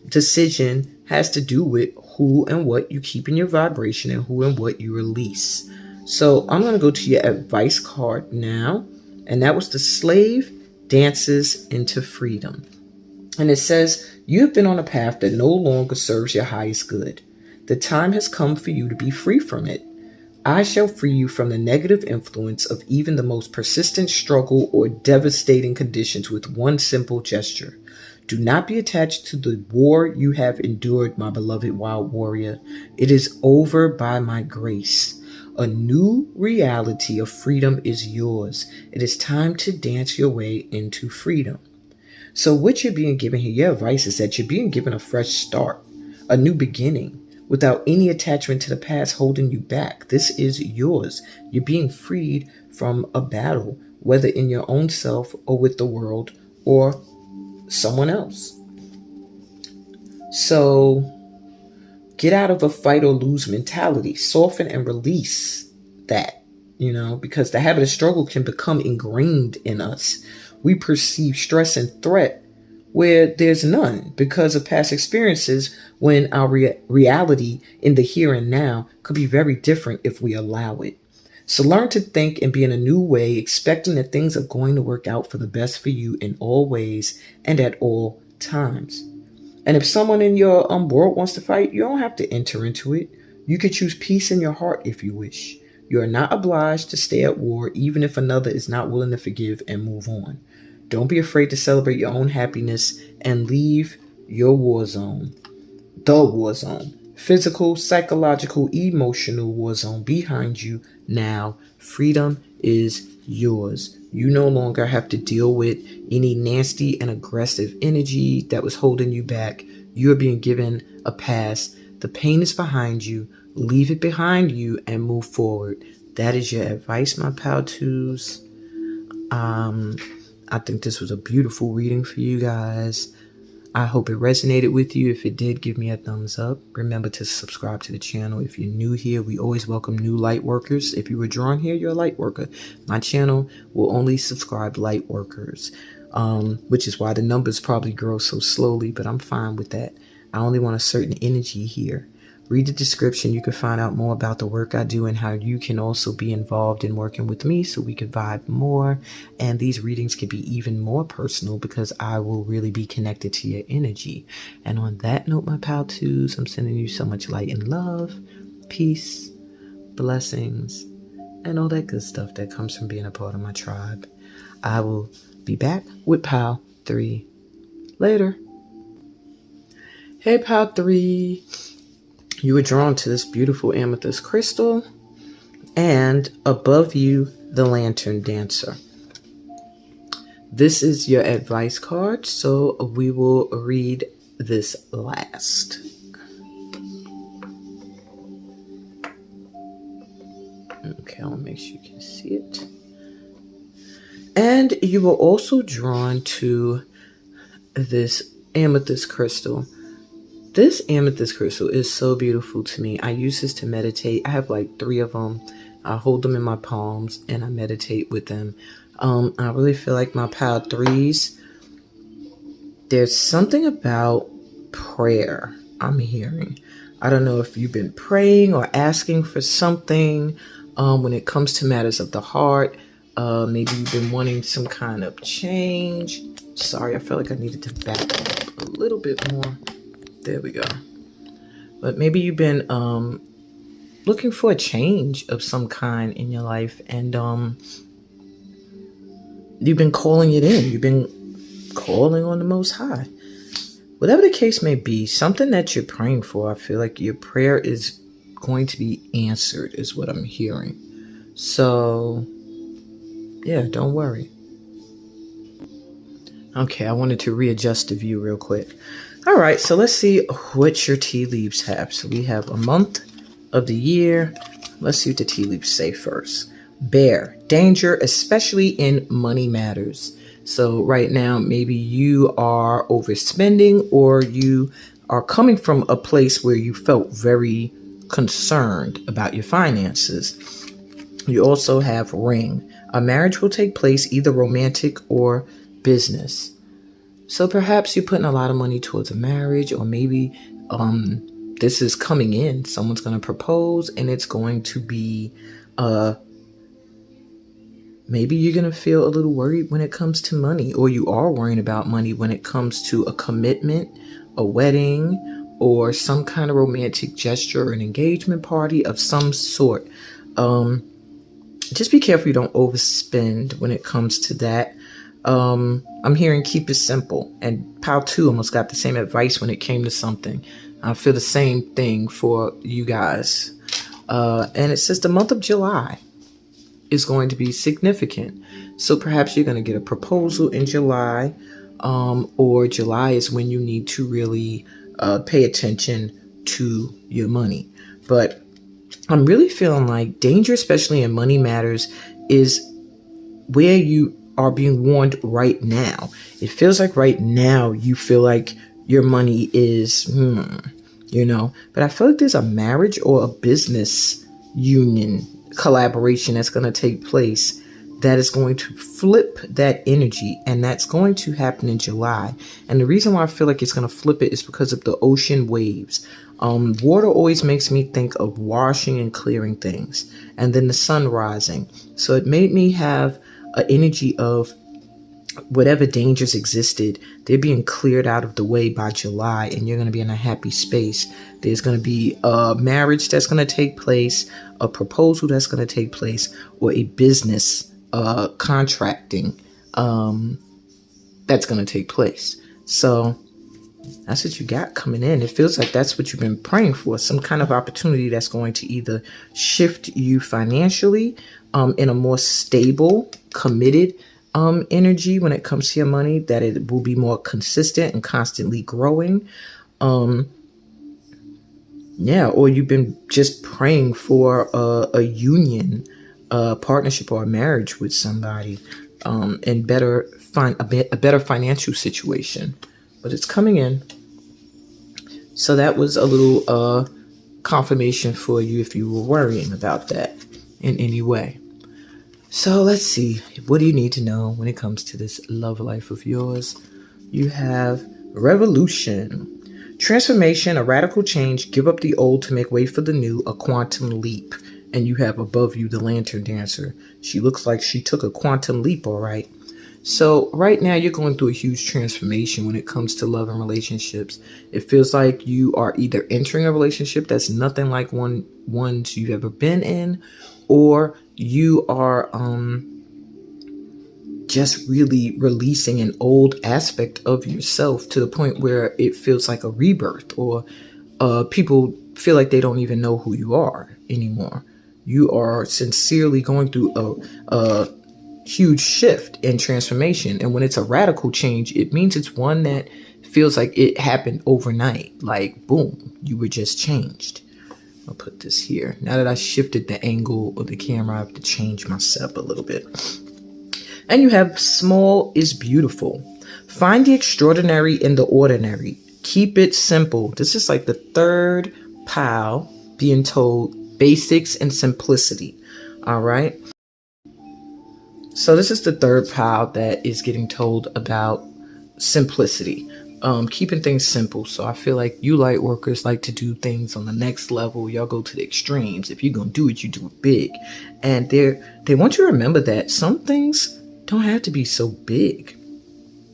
decision has to do with who and what you keep in your vibration and who and what you release. So I'm going to go to your advice card now. And that was the slave dances into freedom. And it says, you have been on a path that no longer serves your highest good. The time has come for you to be free from it. I shall free you from the negative influence of even the most persistent struggle or devastating conditions with one simple gesture. Do not be attached to the war you have endured, my beloved wild warrior. It is over by my grace. A new reality of freedom is yours. It is time to dance your way into freedom. So what you're being given here, your advice is that you're being given a fresh start, a new beginning, without any attachment to the past holding you back. This is yours. You're being freed from a battle, whether in your own self or with the world or someone else. So get out of a fight or lose mentality. Soften and release that, because the habit of struggle can become ingrained in us. We perceive stress and threat where there's none because of past experiences, when our reality in the here and now could be very different if we allow it. So learn to think and be in a new way, expecting that things are going to work out for the best for you in all ways and at all times. And if someone in your world wants to fight, you don't have to enter into it. You can choose peace in your heart if you wish. You are not obliged to stay at war, even if another is not willing to forgive and move on. Don't be afraid to celebrate your own happiness and leave your war zone. The war zone. Physical, psychological, emotional war zone behind you now. Freedom is yours. You no longer have to deal with any nasty and aggressive energy that was holding you back. You are being given a pass. The pain is behind you. Leave it behind you and move forward. That is your advice, my pal twos. I think this was a beautiful reading for you guys. I hope it resonated with you. If it did, give me a thumbs up. Remember to subscribe to the channel. If you're new here, we always welcome new light workers. If you were drawn here, you're a light worker. My channel will only subscribe light workers, which is why the numbers probably grow so slowly, but I'm fine with that. I only want a certain energy here. Read the description. You can find out more about the work I do and how you can also be involved in working with me so we can vibe more. And these readings can be even more personal because I will really be connected to your energy. And on that note, my pal twos, I'm sending you so much light and love, peace, blessings, and all that good stuff that comes from being a part of my tribe. I will be back with Pile 3 later. Hey, Pile 3. You were drawn to this beautiful amethyst crystal, and above you, the lantern dancer. This is your advice card, so we will read this last. Okay, I'll make sure you can see it. And you were also drawn to this amethyst crystal. This amethyst crystal is so beautiful to me. I use this to meditate. I have like 3 of them. I hold them in my palms and I meditate with them. I really feel like my Pile 3s, there's something about prayer I'm hearing. I don't know if you've been praying or asking for something when it comes to matters of the heart. Maybe you've been wanting some kind of change. Sorry, I felt like I needed to back up a little bit more. There we go. But maybe you've been looking for a change of some kind in your life, and you've been calling it in. You've been calling on the Most High. Whatever the case may be, something that you're praying for, I feel like your prayer is going to be answered, is what I'm hearing. So, yeah, don't worry. Okay, I wanted to readjust the view real quick. All right, so let's see what your tea leaves have. So we have a month of the year. Let's see what the tea leaves say first. Bear, danger, especially in money matters. So right now, maybe you are overspending, or you are coming from a place where you felt very concerned about your finances. You also have ring. A marriage will take place, either romantic or business. So perhaps you're putting a lot of money towards a marriage, or maybe this is coming in. Someone's going to propose, and it's going to be, maybe you're going to feel a little worried when it comes to money, or you are worrying about money when it comes to a commitment, a wedding, or some kind of romantic gesture, or an engagement party of some sort. Just be careful you don't overspend when it comes to that. I'm hearing keep it simple. And Pile 2 almost got the same advice when it came to something. I feel the same thing for you guys. And it says the month of July is going to be significant. So perhaps you're going to get a proposal in July, or July is when you need to really pay attention to your money. But I'm really feeling like danger, especially in money matters, is where you are being warned right now. It feels like right now you feel like your money is, but I feel like there's a marriage or a business union collaboration that's going to take place that is going to flip that energy, and that's going to happen in July. And the reason why I feel like it's going to flip it is because of the ocean waves. Water always makes me think of washing and clearing things, and then the sun rising. So it made me have an energy of whatever dangers existed, they're being cleared out of the way by July, and you're going to be in a happy space. There's going to be a marriage that's going to take place, a proposal that's going to take place, or a business contracting that's going to take place. So that's what you got coming in. It feels like that's what you've been praying for, some kind of opportunity that's going to either shift you financially in a more stable, committed energy when it comes to your money, that it will be more consistent and constantly growing. Or you've been just praying for a union, a partnership, or a marriage with somebody, and a better financial situation. But it's coming in. So that was a little confirmation for you if you were worrying about that in any way. So let's see. What do you need to know when it comes to this love life of yours? You have revolution, transformation, a radical change, give up the old to make way for the new, a quantum leap. And you have above you the lantern dancer. She looks like she took a quantum leap, all right. So right now you're going through a huge transformation when it comes to love and relationships. It feels like you are either entering a relationship that's nothing like ones you've ever been in, or you are just really releasing an old aspect of yourself to the point where it feels like a rebirth, or people feel like they don't even know who you are anymore. You are sincerely going through a huge shift and transformation. And when it's a radical change, it means it's one that feels like it happened overnight. Like, boom, you were just changed. I'll put this here. Now that I shifted the angle of the camera, I have to change my setup a little bit. And you have small is beautiful. Find the extraordinary in the ordinary. Keep it simple. This is like the third POW being told basics and simplicity. All right. So this is the third POW that is getting told about simplicity. Keeping things simple. So I feel like you light workers like to do things on the next level. Y'all go to the extremes. If you're going to do it, you do it big. And they want you to remember that some things don't have to be so big.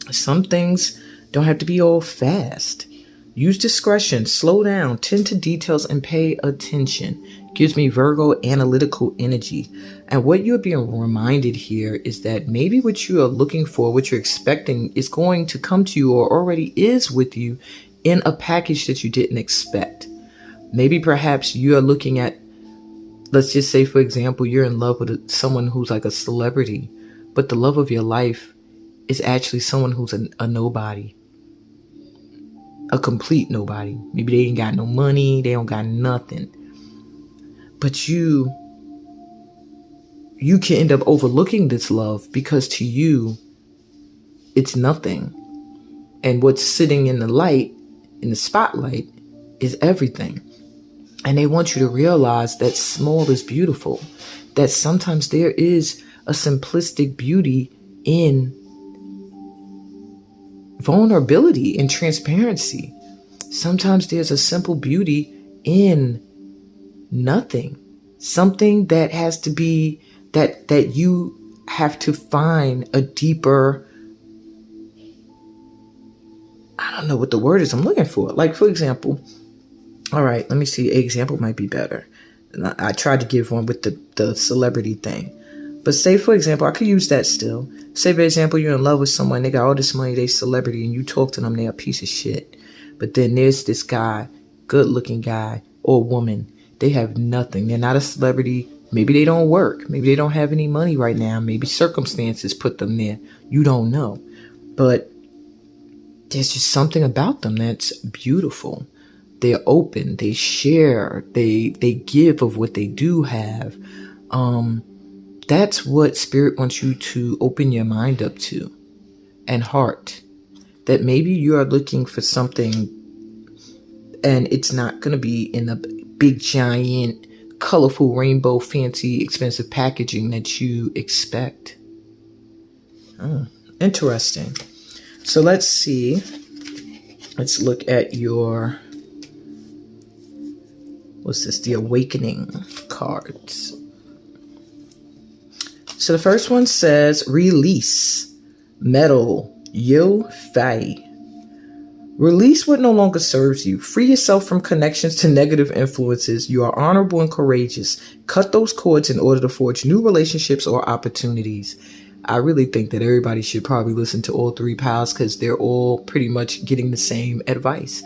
Some things don't have to be all fast. Use discretion, slow down, tend to details, and pay attention. Gives me Virgo analytical energy. And what you're being reminded here is that maybe what you are looking for, what you're expecting, is going to come to you or already is with you in a package that you didn't expect. Maybe perhaps you are looking at, let's just say, for example, you're in love with someone who's like a celebrity, but the love of your life is actually someone who's a nobody. A complete nobody. Maybe they ain't got no money. They don't got nothing. But you can end up overlooking this love because to you, it's nothing. And what's sitting in the light, in the spotlight, is everything. And they want you to realize that small is beautiful. That sometimes there is a simplistic beauty in vulnerability and transparency. Sometimes there's a simple beauty in nothing. Something that has to be that you have to find a deeper, I don't know what the word is I'm looking for. Like, for example, all right, let me see. An example might be better. I tried to give one with the celebrity thing. But say, for example, I could use that still. Say, for example, you're in love with someone, they got all this money, they celebrity, and you talk to them, they're a piece of shit. But then there's this guy, good looking guy or woman, they have nothing. They're not a celebrity. Maybe they don't work. Maybe they don't have any money right now. Maybe circumstances put them there. You don't know. But there's just something about them that's beautiful. They're open. They share. They give of what they do have. That's what Spirit wants you to open your mind up to and heart. That maybe you are looking for something and it's not going to be in a big, giant, colorful, rainbow, fancy, expensive packaging that you expect. Oh, interesting. So let's see. Let's look at your, what's this? The Awakening cards. So the first one says, release, metal, yo fai. Release what no longer serves you. Free yourself from connections to negative influences. You are honorable and courageous. Cut those cords in order to forge new relationships or opportunities. I really think that everybody should probably listen to all three POWs because they're all pretty much getting the same advice.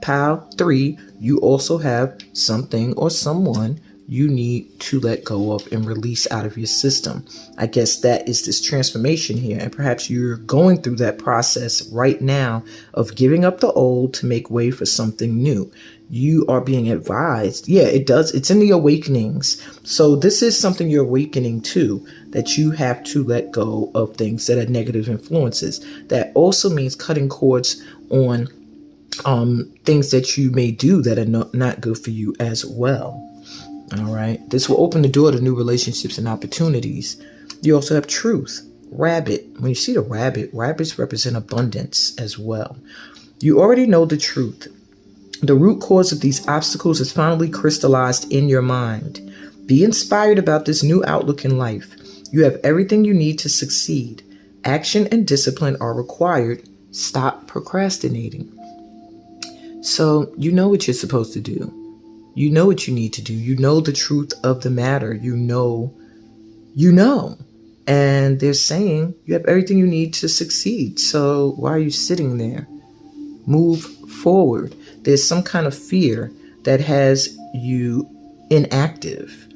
POW 3, you also have something or someone you need to let go of and release out of your system. I guess that is this transformation here. And perhaps you're going through that process right now of giving up the old to make way for something new. You are being advised. Yeah, it does. It's in the awakenings. So this is something you're awakening to, that you have to let go of things that are negative influences. That also means cutting cords on things that you may do that are not good for you as well. All right. This will open the door to new relationships and opportunities. You also have truth. Rabbit. When you see the rabbit, rabbits represent abundance as well. You already know the truth. The root cause of these obstacles is finally crystallized in your mind. Be inspired about this new outlook in life. You have everything you need to succeed. Action and discipline are required. Stop procrastinating. So you know what you're supposed to do. You know what you need to do. You know the truth of the matter. You know. And they're saying you have everything you need to succeed. So why are you sitting there? Move forward. There's some kind of fear that has you inactive.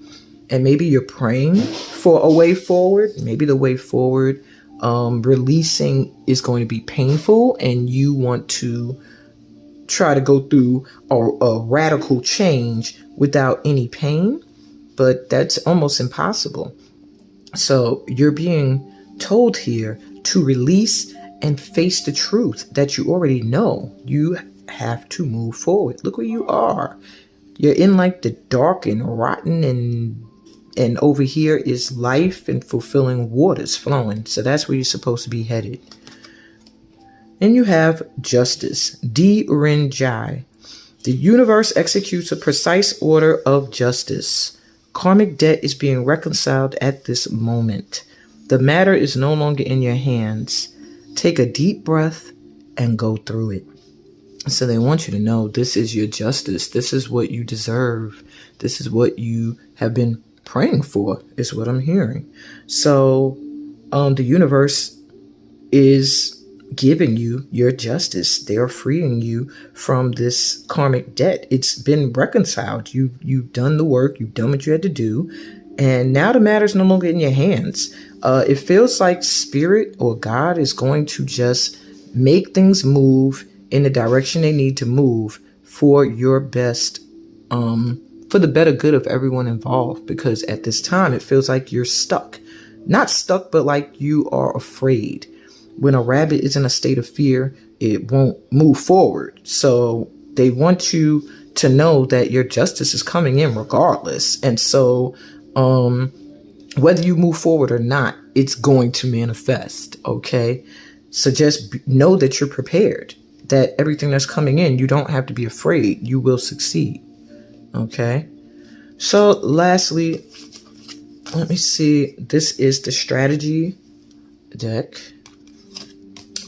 And maybe you're praying for a way forward. Maybe the way forward, releasing is going to be painful, and you want to try to go through a radical change without any pain. But that's almost impossible. So you're being told here to release and face the truth that you already know. You have to move forward. Look where you are. You're in like the dark and rotten, and over here is life and fulfilling waters flowing. So that's where you're supposed to be headed. And you have justice. Di-rin-jai. The universe executes a precise order of justice. Karmic debt is being reconciled at this moment. The matter is no longer in your hands. Take a deep breath and go through it. So they want you to know this is your justice. This is what you deserve. This is what you have been praying for, is what I'm hearing. So the universe is giving you your justice. They are freeing you from this karmic debt. It's been reconciled. You've done the work. You've done what you had to do. And now the matter's no longer in your hands. It feels like spirit or God is going to just make things move in the direction they need to move for your best, for the better good of everyone involved. Because at this time, it feels like you're stuck. Not stuck, but like you are afraid. When a rabbit is in a state of fear, it won't move forward. So they want you to know that your justice is coming in regardless. And so whether you move forward or not, it's going to manifest. Okay. So just know that you're prepared, that everything that's coming in, you don't have to be afraid. You will succeed. Okay. So lastly, let me see. This is the strategy deck.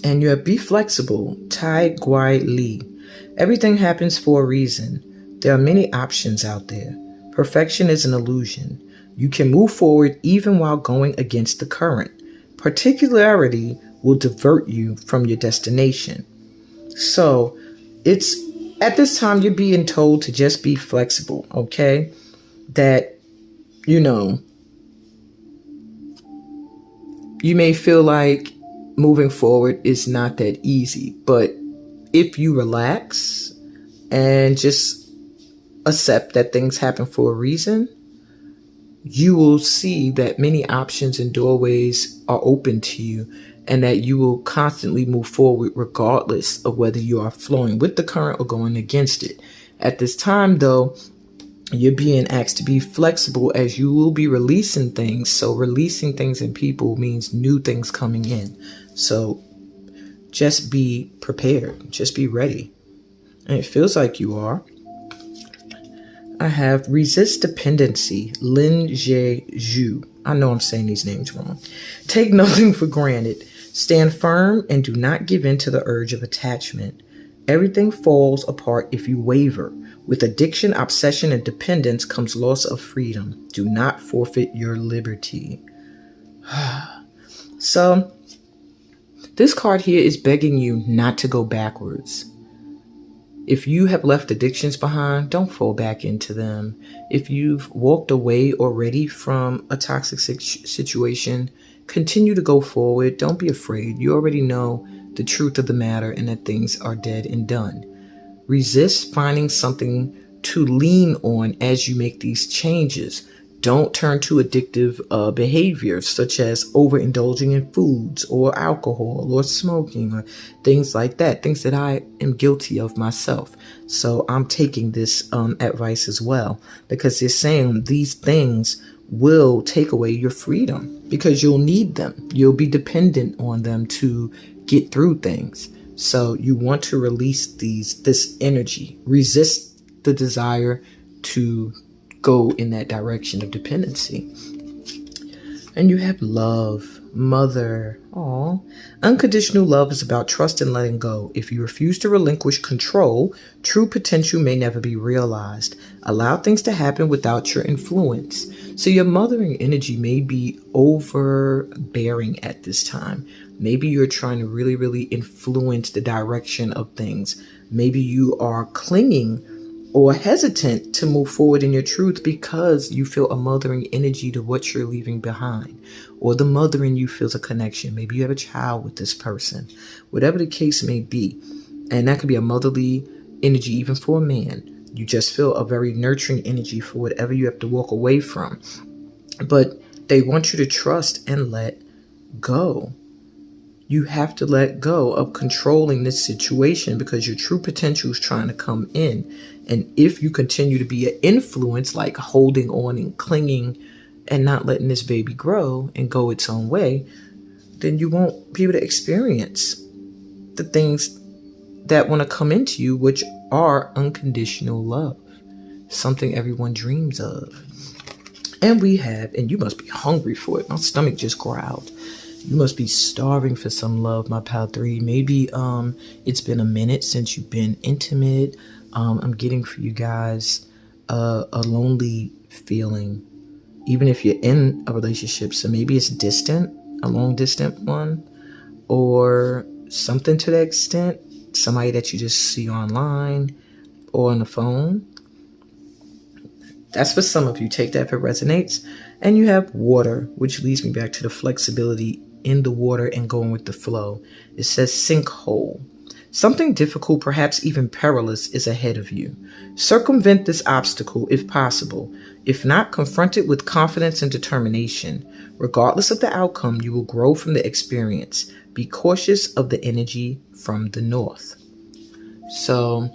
And you have Be Flexible, Tai Guai Li. Everything happens for a reason. There are many options out there. Perfection is an illusion. You can move forward even while going against the current. Particularity will divert you from your destination. So it's at this time you're being told to just be flexible, okay? That, you may feel like moving forward is not that easy, but if you relax and just accept that things happen for a reason, you will see that many options and doorways are open to you, and that you will constantly move forward regardless of whether you are flowing with the current or going against it. At this time, though, you're being asked to be flexible, as you will be releasing things. So releasing things and people means new things coming in. So just be prepared. Just be ready. And it feels like you are. I have Resist Dependency, Lin Je Zhu. I know I'm saying these names wrong. Take nothing for granted. Stand firm and do not give in to the urge of attachment. Everything falls apart if you waver. With addiction, obsession, and dependence comes loss of freedom. Do not forfeit your liberty. So, this card here is begging you not to go backwards. If you have left addictions behind, don't fall back into them. If you've walked away already from a toxic situation, continue to go forward. Don't be afraid. You already know the truth of the matter and that things are dead and done. Resist finding something to lean on as you make these changes. Don't turn to addictive behaviors such as overindulging in foods or alcohol or smoking or things like that. Things that I am guilty of myself. So I'm taking this advice as well, because they're saying these things will take away your freedom because you'll need them. You'll be dependent on them to get through things. So you want to release this energy. Resist the desire to go in that direction of dependency. And you have love, mother. Aw. Unconditional love is about trust and letting go. If you refuse to relinquish control, true potential may never be realized. Allow things to happen without your influence. So your mothering energy may be overbearing at this time. Maybe you're trying to really, really influence the direction of things. Maybe you are clinging or hesitant to move forward in your truth because you feel a mothering energy to what you're leaving behind, or the mother in you feels a connection. Maybe you have a child with this person, whatever the case may be. And that could be a motherly energy, even for a man. You just feel a very nurturing energy for whatever you have to walk away from. But they want you to trust and let go. You have to let go of controlling this situation because your true potential is trying to come in. And if you continue to be an influence, like holding on and clinging and not letting this baby grow and go its own way, then you won't be able to experience the things that want to come into you, which are unconditional love, something everyone dreams of. And you must be hungry for it. My stomach just growled. You must be starving for some love, my pal 3. Maybe it's been a minute since you've been intimate. I'm getting for you guys a lonely feeling, even if you're in a relationship. So maybe it's distant, a long distant one, or something to that extent. Somebody that you just see online or on the phone. That's for some of you. Take that if it resonates. And you have water, which leads me back to the flexibility in the water and going with the flow. It says sinkhole. Something difficult, perhaps even perilous, is ahead of you. Circumvent this obstacle if possible. If not, confront it with confidence and determination. Regardless of the outcome, you will grow from the experience. Be cautious of the energy from the north. So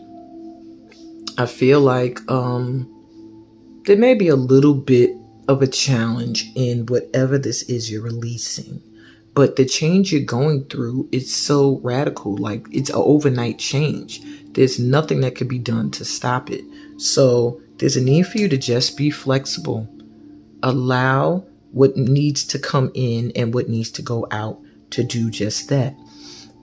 I feel like there may be a little bit of a challenge in whatever this is you're releasing. But the change you're going through is so radical, like it's an overnight change. There's nothing that could be done to stop it. So there's a need for you to just be flexible. Allow what needs to come in and what needs to go out to do just that.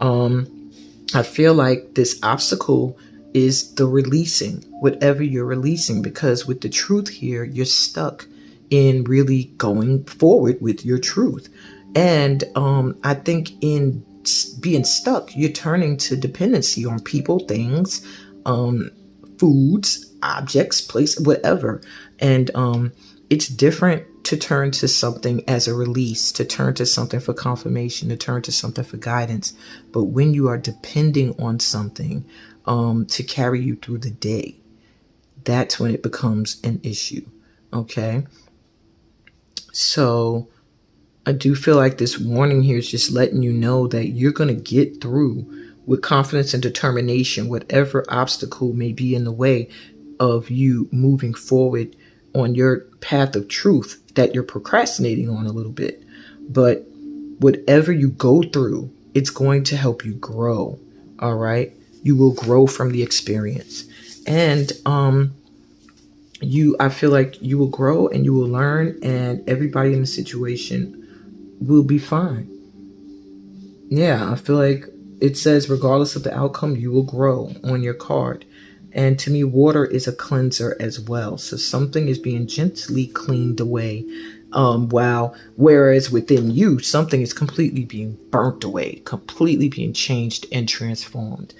I feel like this obstacle is the releasing, whatever you're releasing, because with the truth here, you're stuck in really going forward with your truth. And I think in being stuck, you're turning to dependency on people, things, foods, objects, place, whatever. And it's different to turn to something as a release, to turn to something for confirmation, to turn to something for guidance. But when you are depending on something to carry you through the day, that's when it becomes an issue. Okay. So I do feel like this warning here is just letting you know that you're going to get through with confidence and determination, whatever obstacle may be in the way of you moving forward on your path of truth that you're procrastinating on a little bit. But whatever you go through, it's going to help you grow. All right. You will grow from the experience. And I feel like you will grow and you will learn, and everybody in the situation will be fine. Yeah, I feel like it says regardless of the outcome, you will grow on your card. And to me, water is a cleanser as well. So something is being gently cleaned away. Whereas within you, something is completely being burnt away, completely being changed and transformed.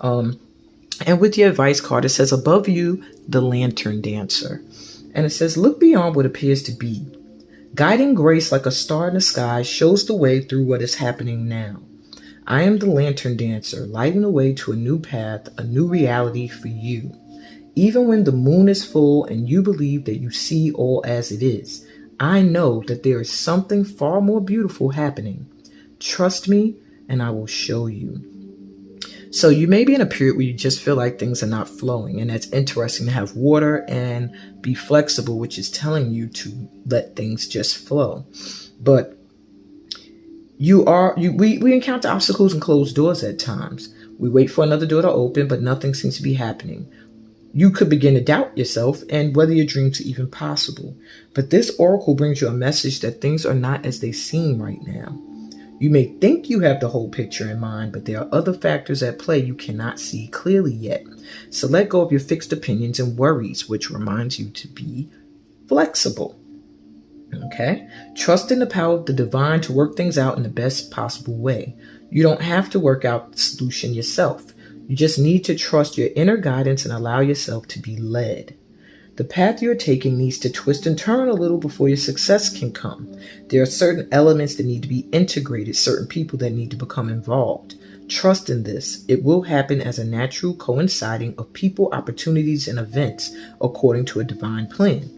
And with the advice card, it says above you, the lantern dancer. And it says, look beyond what appears to be. Guiding grace like a star in the sky shows the way through what is happening now. I am the lantern dancer, lighting the way to a new path, a new reality for you. Even when the moon is full and you believe that you see all as it is, I know that there is something far more beautiful happening. Trust me, and I will show you. So you may be in a period where you just feel like things are not flowing, and that's interesting to have water and be flexible, which is telling you to let things just flow. But we encounter obstacles and closed doors at times. We wait for another door to open, but nothing seems to be happening. You could begin to doubt yourself and whether your dreams are even possible. But this oracle brings you a message that things are not as they seem right now. You may think you have the whole picture in mind, but there are other factors at play you cannot see clearly yet. So let go of your fixed opinions and worries, which reminds you to be flexible. Okay? Trust in the power of the divine to work things out in the best possible way. You don't have to work out the solution yourself. You just need to trust your inner guidance and allow yourself to be led. The path you're taking needs to twist and turn a little before your success can come. There are certain elements that need to be integrated, certain people that need to become involved. Trust in this. It will happen as a natural coinciding of people, opportunities, and events according to a divine plan.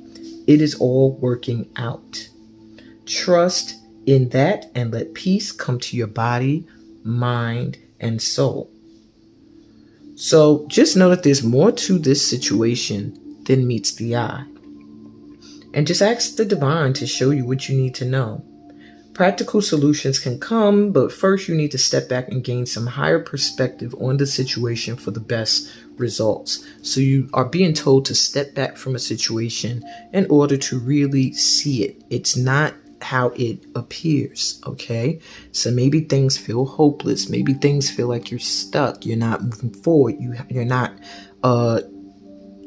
It is all working out. Trust in that and let peace come to your body, mind, and soul. So just know that there's more to this situation than meets the eye. And just ask the divine to show you what you need to know. Practical solutions can come, but first you need to step back and gain some higher perspective on the situation for the best results. So you are being told to step back from a situation in order to really see it. It's not how it appears, okay? So maybe things feel hopeless. Maybe things feel like you're stuck. You're not moving forward. You're not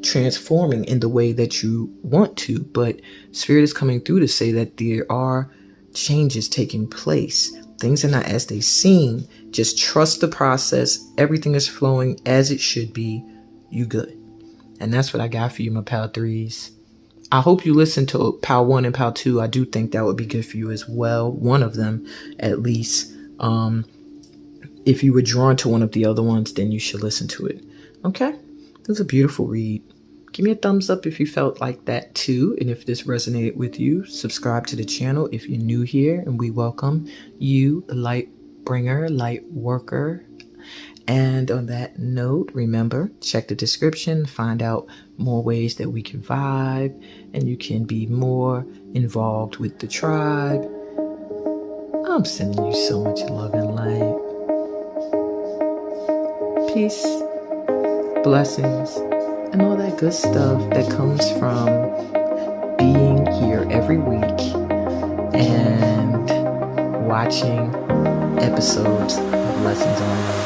transforming in the way that you want to. But Spirit is coming through to say that there are changes taking place. Things are not as they seem. Just trust the process. Everything is flowing as it should be. You good. And that's what I got for you, my Pal 3s. I hope you listen to Pal 1 and Pal 2. I do think that would be good for you as well. One of them, at least. If you were drawn to one of the other ones, then you should listen to it. Okay? It was a beautiful read. Give me a thumbs up if you felt like that too. And if this resonated with you, subscribe to the channel if you're new here. And we welcome you, light bringer, light worker. And on that note, remember, check the description, find out more ways that we can vibe and you can be more involved with the tribe. I'm sending you so much love and light. Peace, blessings, and all that good stuff that comes from being here every week and watching episodes of Lessons on Life.